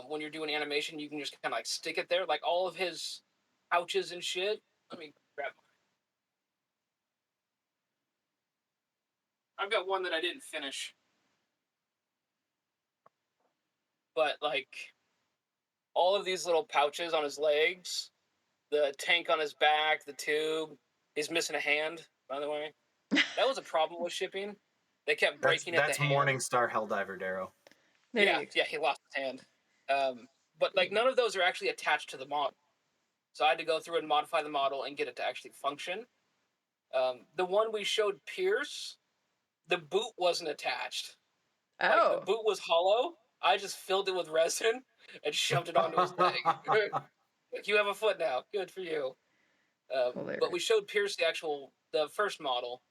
When you're doing animation, you can just kind of like stick it there. Like all of his pouches and shit. Let me grab mine. I've got one that I didn't finish. But like all of these little pouches on his legs, the tank on his back, the tube. He's missing a hand, by the way. That was a problem with shipping. They kept breaking at the hand. That's Morningstar Helldiver Darrow. Yeah, he lost his hand. But like none of those are actually attached to the model. So I had to go through and modify the model and get it to actually function. The one we showed Pierce, the boot wasn't attached. Oh. Like the boot was hollow. I just filled it with resin and shoved it onto his leg. Like, you have a foot now. Good for you. But we showed Pierce the first model.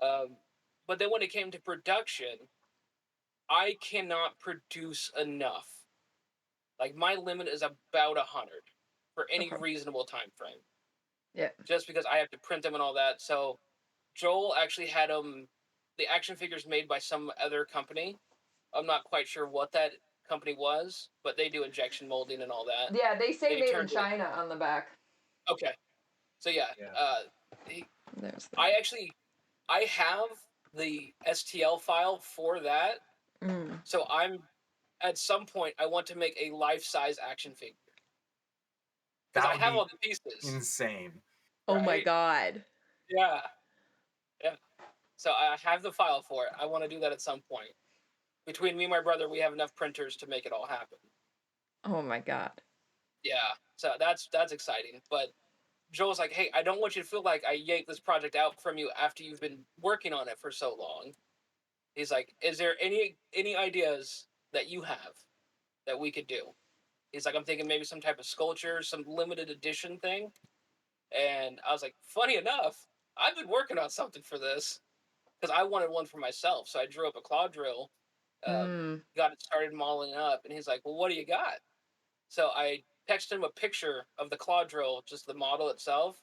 But then when it came to production, I cannot produce enough. Like my limit is about 100 for any reasonable time frame. Yeah. Just because I have to print them and all that. So Joel actually had the action figures made by some other company. I'm not quite sure what that company was, but they do injection molding and all that. Yeah, they say made in China on the back. Okay. So yeah. I have the STL file for that. So at some point I want to make a life-size action figure. Because I have all the pieces. Insane. Oh my god. Yeah. Yeah. So I have the file for it. I want to do that at some point. Between me and my brother, we have enough printers to make it all happen. Oh my god. Yeah. So that's exciting. But Joel's like, hey, I don't want you to feel like I yanked this project out from you after you've been working on it for so long. He's like, is there any ideas that you have that we could do? He's like, I'm thinking maybe some type of sculpture, some limited edition thing. And I was like, funny enough, I've been working on something for this because I wanted one for myself. So I drew up a claw drill, got it started modeling up, and he's like, well, what do you got? So I texted him a picture of the claw drill, just the model itself.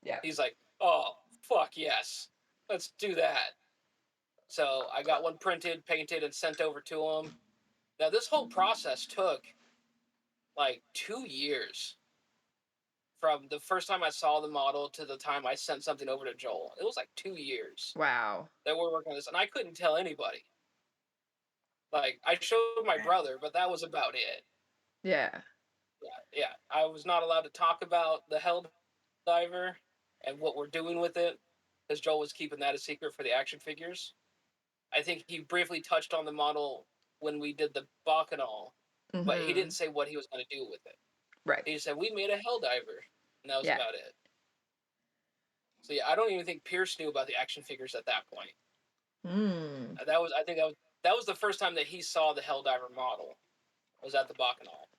Yeah. He's like, oh, fuck yes. Let's do that. So I got one printed, painted, and sent over to him. Now, this whole process took like 2 years from the first time I saw the model to the time I sent something over to Joel. It was like 2 years. Wow. That we're working on this, and I couldn't tell anybody. Like, I showed my brother, but that was about it. Yeah. Yeah. I was not allowed to talk about the helldiver and what we're doing with it, because Joel was keeping that a secret for the action figures. I think he briefly touched on the model when we did the Bacchanal, but he didn't say what he was going to do with it. Right. He said, we made a helldiver, and that was about it. So yeah, I don't even think Pierce knew about the action figures at that point. I think that was the first time that he saw the helldiver model, was at the Bacchanal,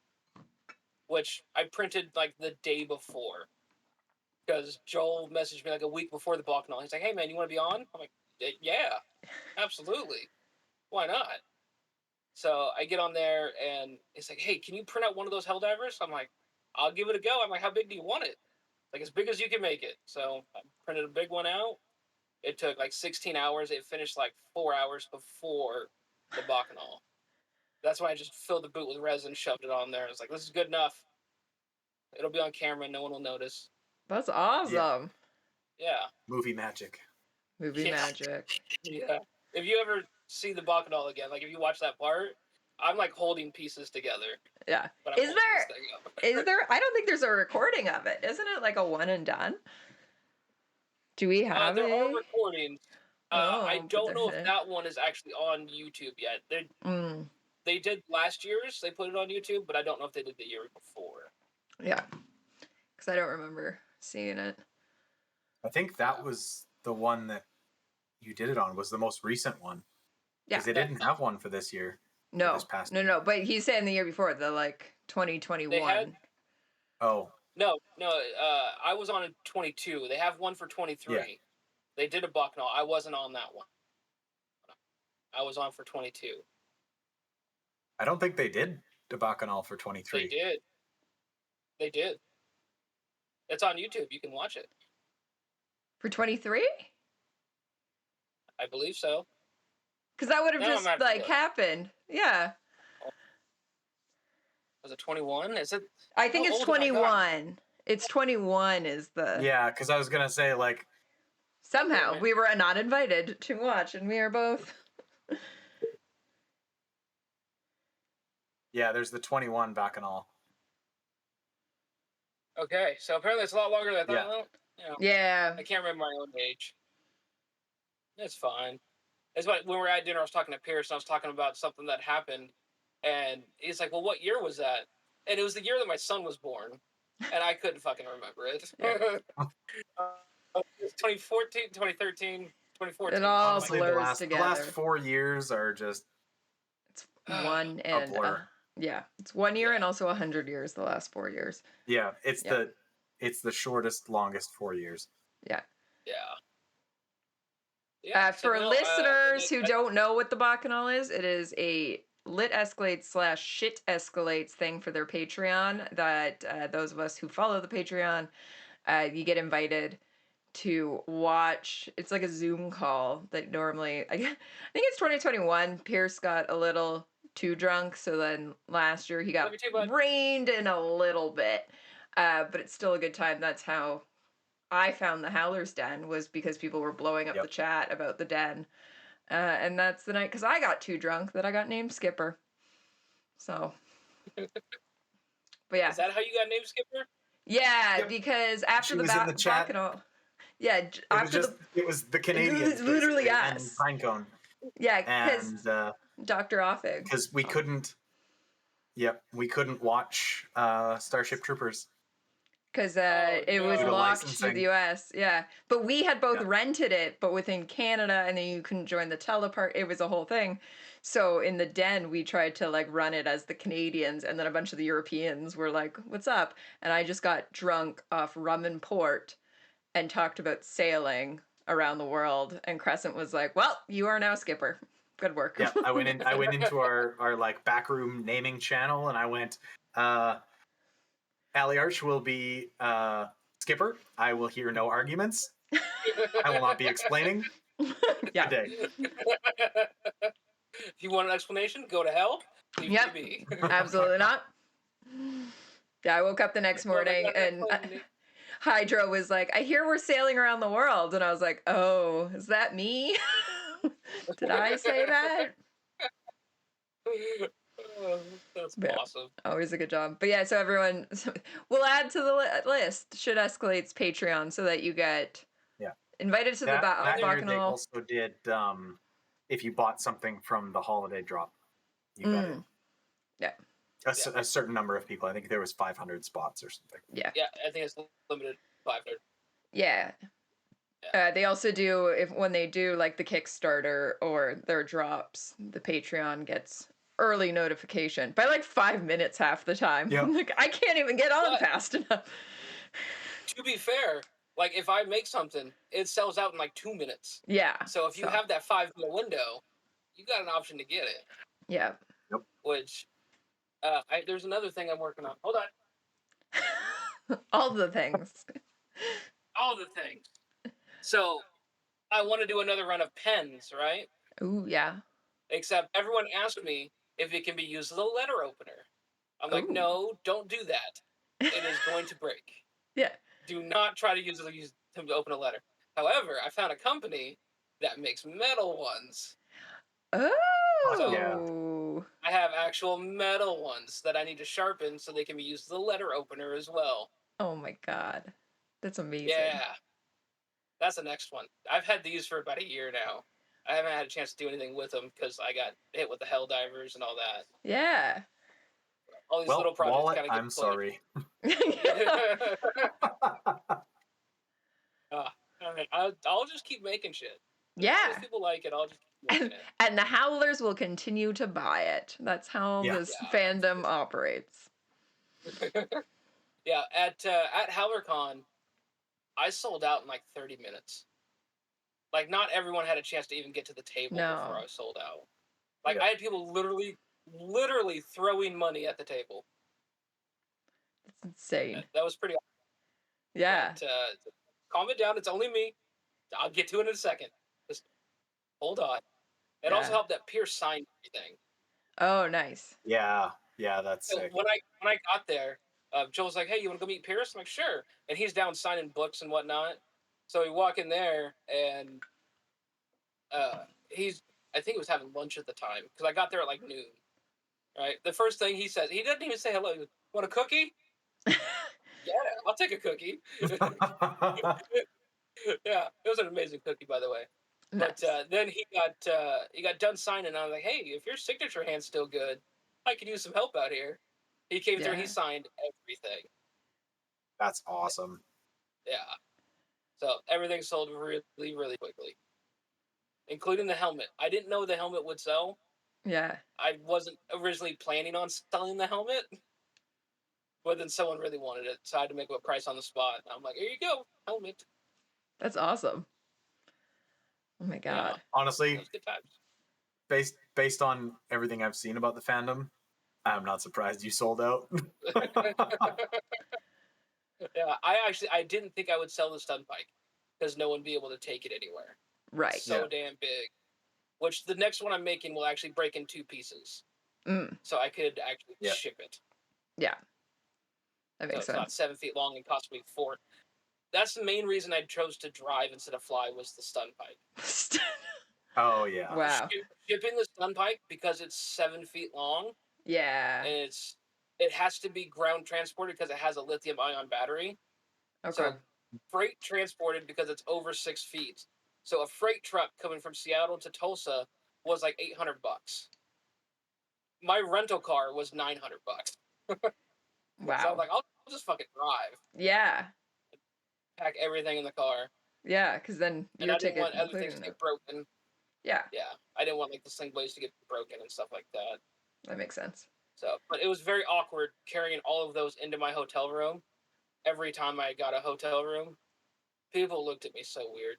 which I printed like the day before, because Joel messaged me like a week before the Bacchanal. He's like, hey man, you want to be on? I'm like, yeah, absolutely. Why not? So I get on there and he's like, hey, can you print out one of those helldivers? I'm like, I'll give it a go. I'm like, how big do you want it? Like, as big as you can make it. So I printed a big one out. It took like 16 hours. It finished like 4 hours before the Bacchanal. That's when I just filled the boot with resin, shoved it on there. I was like, this is good enough. It'll be on camera. No one will notice. That's awesome. Yeah. Movie magic. Magic. Yeah. If you ever see the Bacchanal again, like if you watch that part, I'm like holding pieces together. Yeah. Is there, I don't think there's a recording of it. Isn't it like a one and done? Do we have there are recordings. I don't know if that one is actually on YouTube yet. They did last year's. They put it on YouTube, but I don't know if they did the year before. Yeah. Because I don't remember seeing it. I think that was the one that you did it on, was the most recent one. Because they didn't have one for this year. No, this past no, year. no. But he's saying the year before, the like 2021. They had Oh, no. I was on in 22. They have one for 23. Yeah. They did a Bucknell. I wasn't on that one. I was on for 22. I don't think they did the Bacchanal for They 23. did. They did. It's on YouTube. You can watch it. For 23? I believe so. Because that would have Now I'm just at like look. happened. Yeah. Was it 21? Is it? I think How it's old have I gotten? 21. It's 21 is the Yeah, because I was gonna say like somehow Damn it. we were not invited to watch, and we are both. yeah, there's the 21 Bacchanal. Okay, so apparently it's a lot longer than I thought. Yeah. Well, you know, Yeah. I can't remember my own age. It's fine. It's like when we were at dinner, I was talking to Pierce, and I was talking about something that happened, and he's like, "Well, what year was that?" And it was the year that my son was born, and I couldn't fucking remember it. It was 2014, 2013, 2014. It all Honestly, the blurs last 4 together. years are just It's one a and blur. yeah, it's 1 year Yeah. and also 100 years. The last 4 years. Yeah, it's Yeah. the shortest, longest 4 years. Yeah. Yeah. Yeah. For listeners who don't know what the Bacchanal is, it is a lit escalates / shit escalates thing for their Patreon that those of us who follow the Patreon, you get invited to watch. It's like a Zoom call that normally, I think it's 2021. Pierce got a little too drunk, so then last year he got Love you too, bud. reined in a little bit, but it's still a good time. That's how I found the Howler's Den, was because people were blowing up Yep. the chat about the den. And that's the night, because I got too drunk that I got named Skipper. So, but yeah. Is that how you got named Skipper? Yeah, Yep. because after She was in the chat. Bacchanal, yeah, It was after just it was the Canadians literally basically, and us. Pinecone, Yeah, because and Dr. Offig. because we couldn't. Yep, we couldn't watch Starship Troopers. Because Oh, it was no. locked to Licensing. the US. Yeah. But we had both Yeah. rented it, but within Canada, and then you couldn't join the telepart. It was a whole thing. So in the den, we tried to like run it as the Canadians, and then a bunch of the Europeans were like, "What's up?" And I just got drunk off rum and port and talked about sailing around the world. And Crescent was like, "Well, you are now Skipper. Good work." Yeah, I went into our like backroom naming channel, and I went, Allie Arch will be Skipper. I will hear no arguments. I will not be explaining. Yeah. Good day. If you want an explanation, go to hell. Leave me Yep. be. Absolutely not. Yeah, I woke up the next Well, morning they got an and explanation. Hydro was like, "I hear we're sailing around the world." And I was like, "Oh, is that me? Did I say that?" Oh, that's Yeah. awesome. Always a good job. But yeah, so everyone, we'll add to the list, Shit Escalates Patreon, so that you get Yeah. invited to That year they Bacchanal. also did if you bought something from the holiday drop, you got in. Yeah. A certain number of people. I think there was 500 spots or something. Yeah. Yeah, I think it's limited 500. Yeah. They also do, when they do like the Kickstarter or their drops, the Patreon gets early notification by like 5 minutes half the time. Yep. Like, I can't even get on But- fast enough. To be fair, like if I make something, it sells out in like 2 minutes. Yeah. So if you have that 5-minute window, you got an option to get it. Yeah. Which, there's another thing I'm working on. Hold on. All the things. All the things. So, I want to do another run of pens, right? Ooh, yeah. Except everyone asked me if it can be used as a letter opener. I'm like, Ooh. no, don't do that. It is going to break. Yeah. Do not try to use them to open a letter. However, I found a company that makes metal ones. Oh. I have actual metal ones that I need to sharpen so they can be used as a letter opener as well. Oh my God. That's amazing. Yeah. That's the next one. I've had these for about a year now. I haven't had a chance to do anything with them because I got hit with the Helldivers and all that. Yeah. All these Well, little projects Wallet, kind of get I'm sorry. I'll just keep making shit. Yeah. If people like it, I'll just keep And the Howlers will continue to buy it. That's how this fandom operates. Yeah, at HowlerCon, I sold out in like 30 minutes. Like, not everyone had a chance to even get to the table before I sold out. Like, I had people literally throwing money at the table. That's insane. That was pretty awesome. Yeah. But, calm it down. It's only me. I'll get to it in a second. Just hold on. It also helped that Pierce signed everything. Oh, nice. Yeah, that's So sick. when I got there, Joel's like, "Hey, you want to go meet Pierce?" I'm like, "Sure." And he's down signing books and whatnot. So we walk in there, and I think he was having lunch at the time because I got there at like noon. Right. The first thing he says, he doesn't even say hello. He goes, "Want a cookie?" Yeah, I'll take a cookie. Yeah, it was an amazing cookie, by the way. Nice. But then he got done signing, and I was like, "Hey, if your signature hand's still good, I could use some help out here." He came through. He signed everything. That's awesome. Yeah. So everything sold really, really quickly, including the helmet. I didn't know the helmet would sell. Yeah. I wasn't originally planning on selling the helmet, but then someone really wanted it, so I had to make a price on the spot. I'm like, "Here you go, helmet." That's awesome. Oh my god. Yeah. Honestly, Those good times. Based on everything I've seen about the fandom, I'm not surprised you sold out. Yeah, I didn't think I would sell the stun pike because no one would be able to take it anywhere. Right. It's so damn big. Which the next one I'm making will actually break in 2 pieces. So I could actually ship it. Yeah. That makes So it's not sense. 7 feet long and cost me 4. That's the main reason I chose to drive instead of fly was the stun pike. Oh yeah. Wow. Shipping the stun pike because it's 7 feet long. Yeah. And it has to be ground transported because it has a lithium ion battery. Okay. So freight transported because it's over 6 feet. So a freight truck coming from Seattle to Tulsa was like $800. My rental car was $900. Wow. So I'm like, I'll just fucking drive. Yeah. Pack everything in the car. Yeah, because then And your I didn't ticket want other things to get broken. Yeah. Yeah. I didn't want like the slingblades to get broken and stuff like that. That makes sense. So, but it was very awkward carrying all of those into my hotel room. Every time I got a hotel room, people looked at me so weird.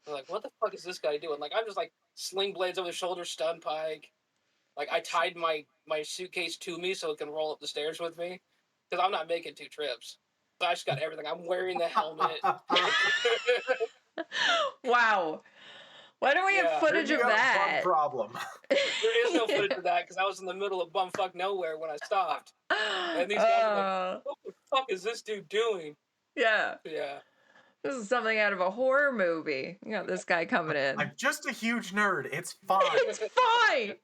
They're like, "What the fuck is this guy doing?" Like, I'm just like sling blades over the shoulder, stun pike. Like, I tied my suitcase to me so it can roll up the stairs with me because I'm not making 2 trips. So I just got everything. I'm wearing the helmet. Wow. Why don't we have footage of that? Bug problem. There is no footage of that because I was in the middle of bumfuck nowhere when I stopped. And these guys are like, "What the fuck is this dude doing?" Yeah. Yeah. This is something out of a horror movie. You got this guy coming in. I'm just a huge nerd. It's fine. It's fine.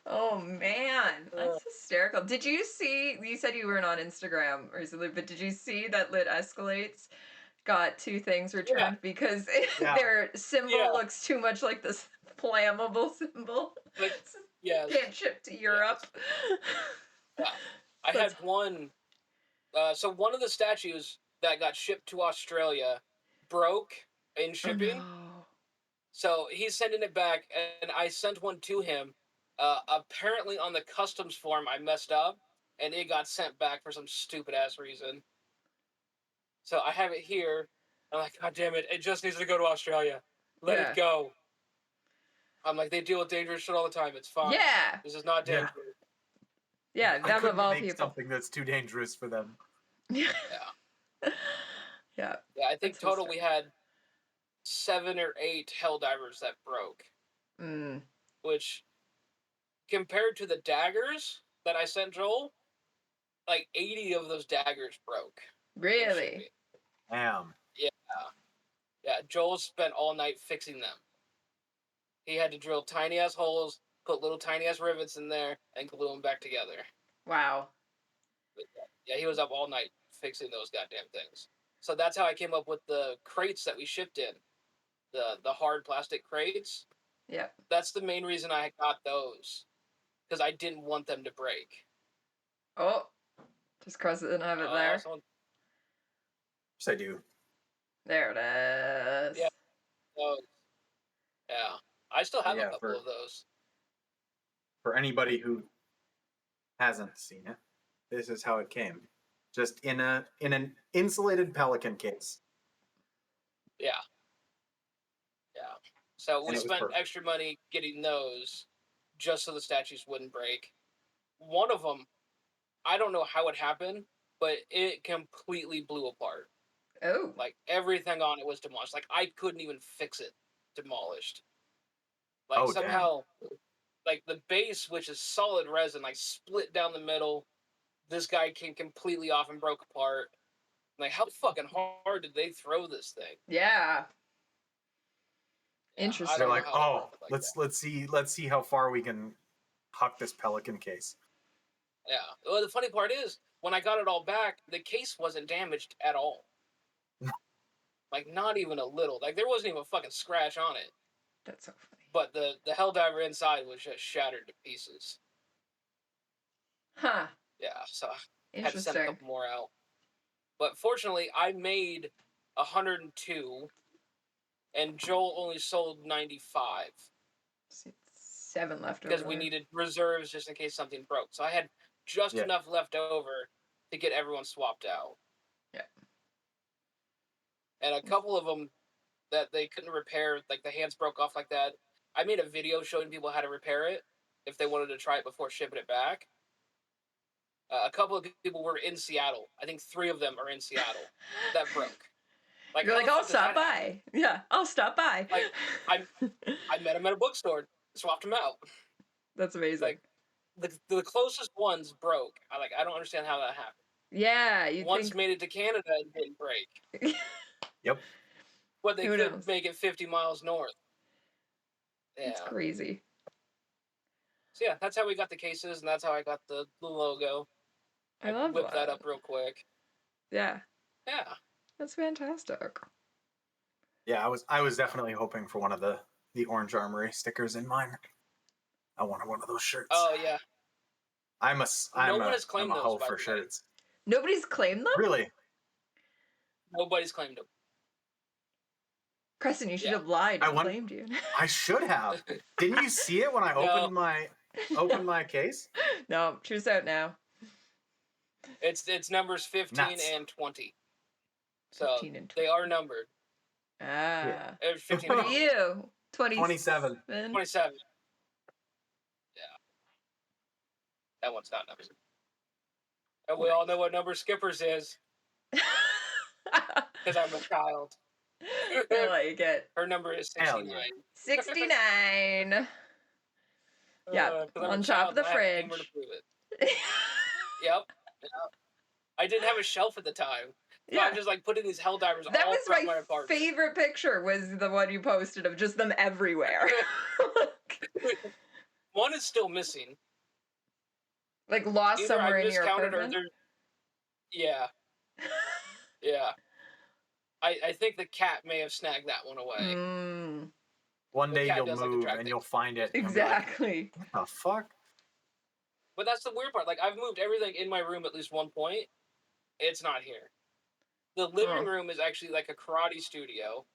Oh man, that's hysterical. Did you see? You said you weren't on Instagram recently, but did you see that Lit Escalates got 2 things returned because their symbol looks too much like this flammable symbol? Like, Can't ship to Europe. Yeah. I had one. So one of the statues that got shipped to Australia broke in shipping. Oh, no. So he's sending it back, and I sent one to him. Apparently, on the customs form, I messed up, and it got sent back for some stupid ass reason. So I have it here. I'm like, God damn it! It just needs to go to Australia. Let it go. I'm like, they deal with dangerous shit all the time. It's fine. Yeah. This is not dangerous. Yeah, I them couldn't of all make people. something that's too dangerous for them. Yeah. Yeah, I think total we had 7 or 8 helldivers that broke. Which, compared to the daggers that I sent Joel, like 80 of those daggers broke. Really? Damn. Yeah, Joel spent all night fixing them. He had to drill tiny ass holes, put little tiny ass rivets in there, and glue them back together. Wow. Yeah, he was up all night fixing those goddamn things. So that's how I came up with the crates that we shipped in. The hard plastic crates. Yeah. That's the main reason I got those. Because I didn't want them to break. Oh. Just cross it and have it there. Yes, I do. There it is. Yeah. Oh, yeah. I still have a Yeah, couple of those. For anybody who hasn't seen it, this is how it came. Just in an insulated pelican case. Yeah. Yeah. So we And it was spent perfect. extra money getting those just so the statues wouldn't break. One of them, I don't know how it happened, but it completely blew apart. Oh. Like, everything on it was demolished. Like, I couldn't even fix it. Demolished. Like, Oh, damn. somehow, like, the base, which is solid resin, like, split down the middle. This guy came completely off and broke apart. Like, how fucking hard did they throw this thing? Yeah. Yeah, Interesting. I They're don't know like, how they broke it like that. let's see how far we can huck this pelican case. Yeah. Well, the funny part is, when I got it all back, the case wasn't damaged at all. Like, not even a little. Like, there wasn't even a fucking scratch on it. That's so funny. But the helldiver inside was just shattered to pieces. Huh. Yeah, so I had to send a Interesting. couple more out. But fortunately, I made 102, and Joel only sold 95. 7 left Because over. we needed reserves just in case something broke. So I had just enough left over to get everyone swapped out. Yeah. And a couple of them that they couldn't repair, like the hands broke off like that. I made a video showing people how to repair it if they wanted to try it before shipping it back. A couple of people were in Seattle. I think 3 of them are in Seattle that broke. Like, you're like, I'll stop by. Yeah, I'll stop by. Like, I met them at a bookstore, swapped them out. That's amazing. Like, the closest ones broke. I don't understand how that happened. Yeah, you Once made it to Canada and didn't break. Yep. But they Who could knows? make it 50 miles north. Yeah. It's crazy. So yeah, that's how we got the cases, and that's how I got the logo. I love whipped that up real quick. Yeah. Yeah. That's fantastic. Yeah, I was definitely hoping for one of the Orange Armory stickers in mine. I wanted one of those shirts. Oh yeah. I'm one has claimed a hoe those, for shirts. Nobody's claimed them? Really? Nobody's claimed them. Preston, you should have lied and claimed you. I should have. Didn't you see it when I opened my case? No, truth's out now. It's numbers 15 and 20. So 15 and 20. they are numbered. Ah. 15 What are you? 27. 27. Yeah. That one's not numbered. And we all know what number Skipper's is. Because I'm a child. I like it. Her number is 69. 69. Yeah, on top of the fridge. To prove it. Yep. I didn't have a shelf at the time. So I'm just like putting these helldivers all throughout my apartment. Favorite picture was the one you posted of just them everywhere. One is still missing. Like lost Either somewhere I in your miscounted apartment? Yeah. Yeah. I think the cat may have snagged that one away. Mm. One day you'll move and you'll find it. Exactly. Like, what the fuck? But that's the weird part. Like, I've moved everything in my room at least one point. It's not here. The living room is actually like a karate studio.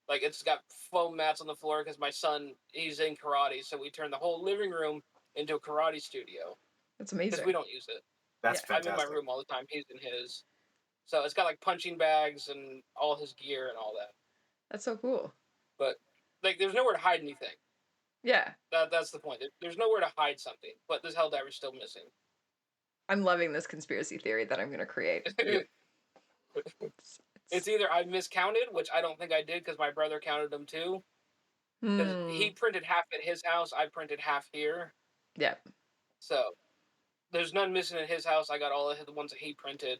Like, it's got foam mats on the floor because my son, he's in karate. So we turned the whole living room into a karate studio. That's amazing. Because we don't use it. That's fantastic. I'm in my room all the time. He's in his. So it's got like punching bags and all his gear and all that. That's so cool. But like, there's nowhere to hide anything. Yeah. That's the point. There's nowhere to hide something. But this helldiver's still missing. I'm loving this conspiracy theory that I'm going to create. It's either I miscounted, which I don't think I did because my brother counted them too. Because he printed half at his house, I printed half here. Yeah. So there's none missing in his house. I got all of the ones that he printed.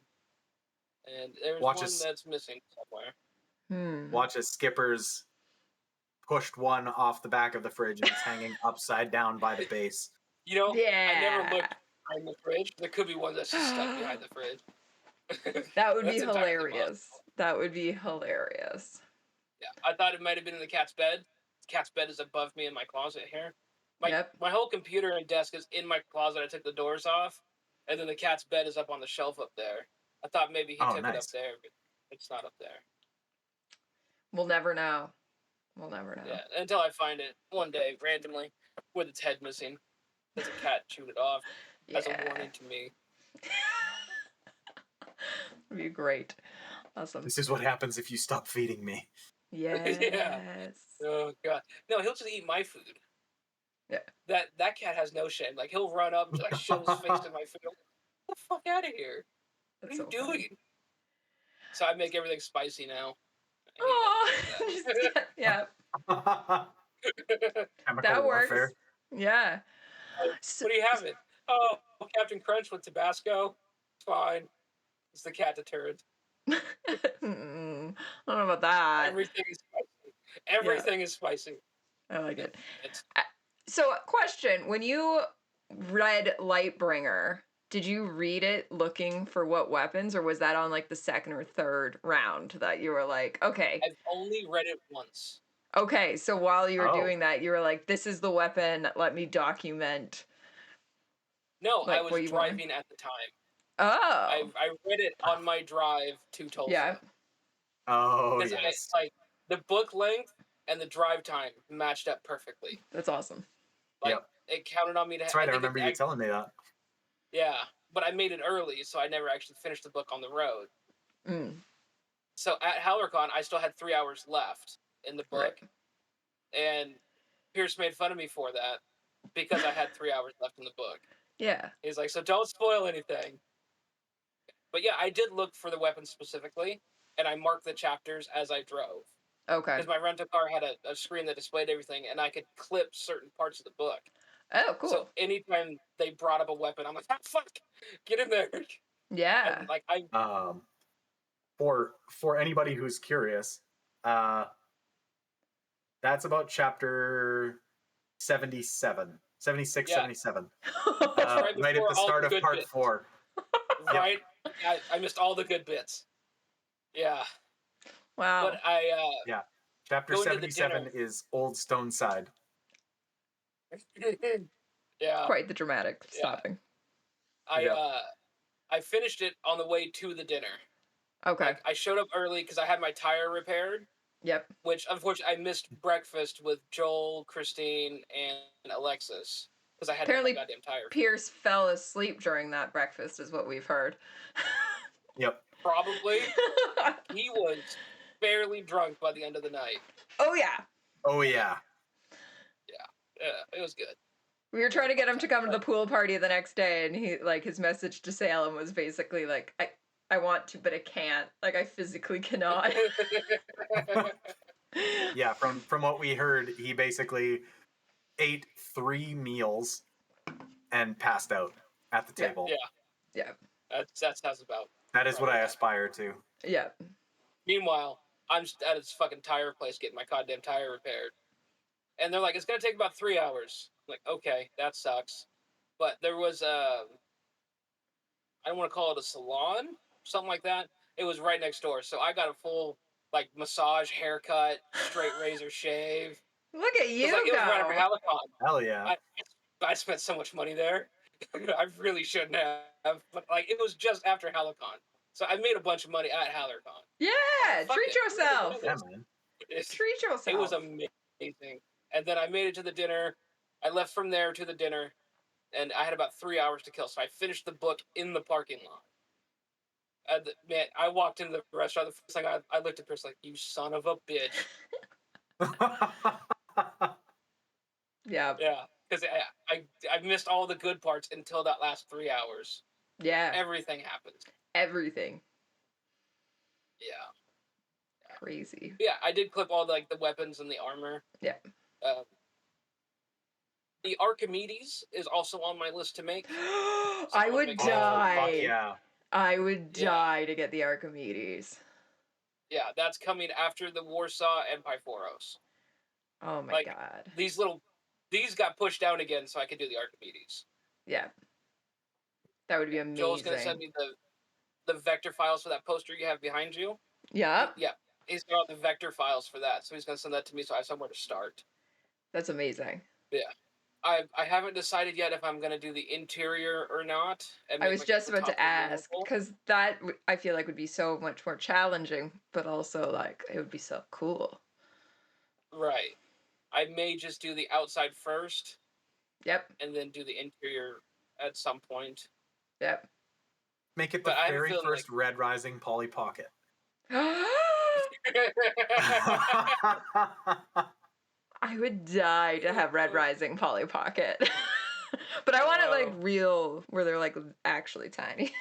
And there's one that's missing somewhere. Watch as Skipper's pushed one off the back of the fridge and it's hanging upside down by the base. You know, I never looked behind the fridge. There could be one that's just stuck behind the fridge. That would be hilarious. That would be hilarious. Yeah, I thought it might have been in the cat's bed. The cat's bed is above me in my closet here. My whole computer and desk is in my closet. I took the doors off. And then the cat's bed is up on the shelf up there. I thought maybe he took it up there, but it's not up there. We'll never know. We'll never know. Yeah, until I find it one day randomly with its head missing, because a cat chewed it off as a warning to me. It'd be great. Awesome. This is what happens if you stop feeding me. Yes. Yeah. Oh god. No, he'll just eat my food. Yeah. That cat has no shame. Like he'll run up and just, like shove his face in my food. Get the fuck out of here! What are you doing? Funny. So I make everything spicy now. Oh, yeah. That works. Warfare. Yeah. What do you have it? Oh, Captain Crunch with Tabasco. Fine. It's the cat deterrent. I don't know about that. Everything is spicy. Everything is spicy. I like it. It's... So, question: when you read Lightbringer, did you read it looking for what weapons, or was that on like the second or third round that you were like, okay? I've only read it once. Okay, so while you were doing that, you were like, this is the weapon, let me document. No, like, I was driving at the time. Oh. I read it on my drive to Tulsa. Yeah. Oh, yes. Like, the book length and the drive time matched up perfectly. That's awesome. Like, it counted on me to... That's right, I remember you telling me that. Yeah, but I made it early, so I never actually finished the book on the road. Mm. So at HowlerCon, I still had 3 hours left in the book. Right. And Pierce made fun of me for that because I had 3 hours left in the book. Yeah. He's like, so don't spoil anything. But yeah, I did look for the weapons specifically, and I marked the chapters as I drove. Okay. Because my rental car had a screen that displayed everything, and I could clip certain parts of the book. Oh, cool. So anytime they brought up a weapon, I'm like, ah, fuck, get in there. Yeah. And, like, for anybody who's curious, that's about chapter 77. 76, Yeah. 77. Right at the start of part 4. Right? Yep. I missed all the good bits. Yeah. Wow. But yeah. Chapter 77 is Old Stone Side. Yeah. Quite the dramatic stopping. I finished it on the way to the dinner. Okay. Like, I showed up early because I had my tire repaired. Yep. Which, unfortunately, I missed breakfast with Joel, Christine, and Alexis. Because I had my goddamn tire. Pierce fell asleep during that breakfast, is what we've heard. Yep. Probably. He was fairly drunk by the end of the night. Oh, yeah. Oh, yeah. Yeah, it was good. We were trying to get him to come to the pool party the next day, and he, like, his message to Salem was basically like, I want to, but I can't. Like, I physically cannot. Yeah, from what we heard, he basically ate 3 meals and passed out at the table. Yeah. That sounds about. That is what I aspire to. Yeah. Meanwhile, I'm just at his fucking tire place getting my goddamn tire repaired. And they're like, it's going to take about 3 hours. I'm like, okay, that sucks. But there was I don't want to call it a salon, something like that. It was right next door. So I got a full, like, massage, haircut, straight razor shave. Look at you, It was right after HowlerCon. Hell yeah. I spent so much money there. I really shouldn't have. But, like, it was just after HowlerCon. So I made a bunch of money at HowlerCon. Yeah, treat yourself. Yeah, man. Treat yourself. It was amazing. And then I made it to the dinner. I left from there to the dinner, and I had about 3 hours to kill. So I finished the book in the parking lot. Man, I walked into the restaurant. The first thing I looked at Chris like, you son of a bitch. Yeah. Yeah, because I missed all the good parts until that last 3 hours. Yeah. Everything happens. Everything. Yeah. Crazy. Yeah, I did clip all the weapons and the armor. Yeah. The Archimedes is also on my list to make. I would die. Oh, fuck yeah. I would die to get the Archimedes. Yeah, that's coming after the Warsaw and Pythoros. Oh my god. These got pushed down again so I could do the Archimedes. Yeah. That would be amazing. Joel's going to send me the vector files for that poster you have behind you. Yeah. Yeah. He's got the vector files for that, so he's going to send that to me so I have somewhere to start. That's amazing. Yeah. I haven't decided yet if I'm going to do the interior or not. I was just about to ask, because that I feel like would be so much more challenging, but also, like, it would be so cool. Right. I may just do the outside first, Yep. and then do the interior at some point. Yep. Make it the But I have a very feeling first Red Rising Polly Pocket. I would die to have Red Rising Polly Pocket. But I want it like real, where they're like actually tiny.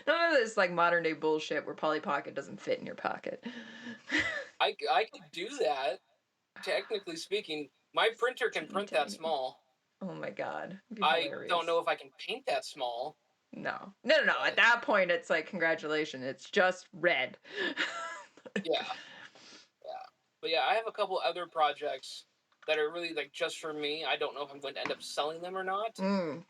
None of this like modern day bullshit where Polly Pocket doesn't fit in your pocket. I could do that. Technically speaking, my printer can print that Tiny. small. Oh my god. It'd be I hilarious. don't know if I can paint that small. No. No. At that point, it's like, congratulations. It's just red. Yeah. But yeah, I have a couple other projects that are really like just for me. I don't know if I'm going to end up selling them or not. Mm.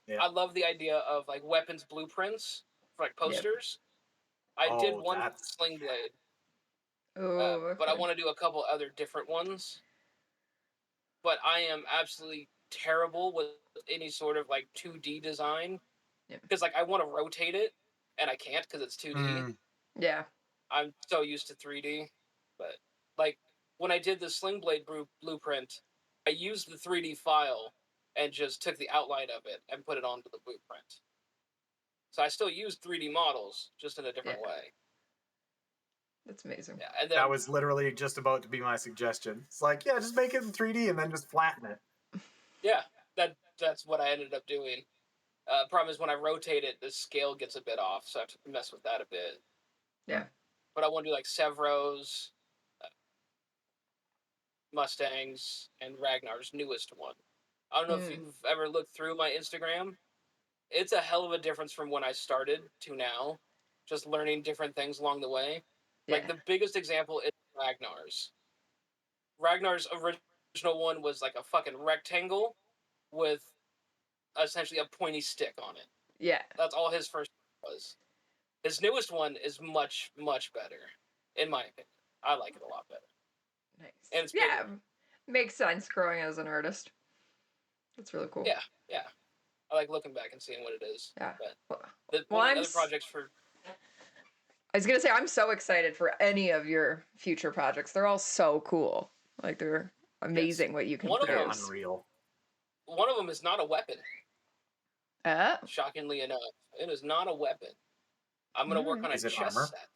Yeah. I love the idea of like weapons blueprints for like posters. Yep. I did one for slingblade. Oh, but I want to do a couple other different ones. But I am absolutely terrible with any sort of like 2D design because like I want to rotate it and I can't because it's 2D. Yeah. I'm so used to 3D. But like when I did the slingblade blueprint, I used the 3D file and just took the outline of it and put it onto the blueprint. So I still used 3D models, just in a different way. That's amazing. Yeah, and then, that was literally just about to be my suggestion. It's like, yeah, just make it in 3D and then just flatten it. Yeah, that's what I ended up doing. Problem is when I rotate it, the scale gets a bit off, so I have to mess with that a bit. Yeah. But I want to do like Sevros, Mustangs, and Ragnar's newest one. I don't know if you've ever looked through my Instagram. It's a hell of a difference from when I started to now. Just learning different things along the way. Yeah. Like the biggest example is Ragnar's. Ragnar's original one was like a fucking rectangle with essentially a pointy stick on it. Yeah. That's all his first was. His newest one is much, much better, in my opinion. I like it a lot better. Nice. And it's yeah. bigger. Makes sense growing as an artist. That's really cool. Yeah. I like looking back and seeing what it is. Yeah. But one of the other projects for... I was going to say, I'm so excited for any of your future projects. They're all so cool. Like, they're amazing what you can produce. Unreal. One of them is not a weapon. Oh. Shockingly enough. It is not a weapon. I'm going to work on a chess armor? set.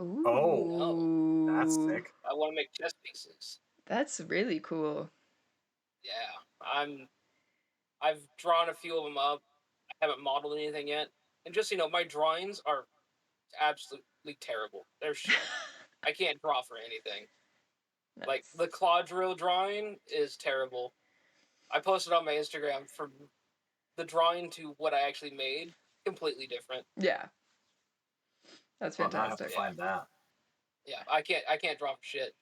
Ooh. Oh, that's sick. I want to make chess pieces. That's really cool. Yeah, I've drawn a few of them up. I haven't modeled anything yet. And just, my drawings are absolutely terrible. They're shit. I can't draw for anything. Nice. Like, the claw drill drawing is terrible. I posted on my Instagram from the drawing to what I actually made, completely different. Yeah. That's fantastic. I have to find that. Yeah, I can't draw for shit.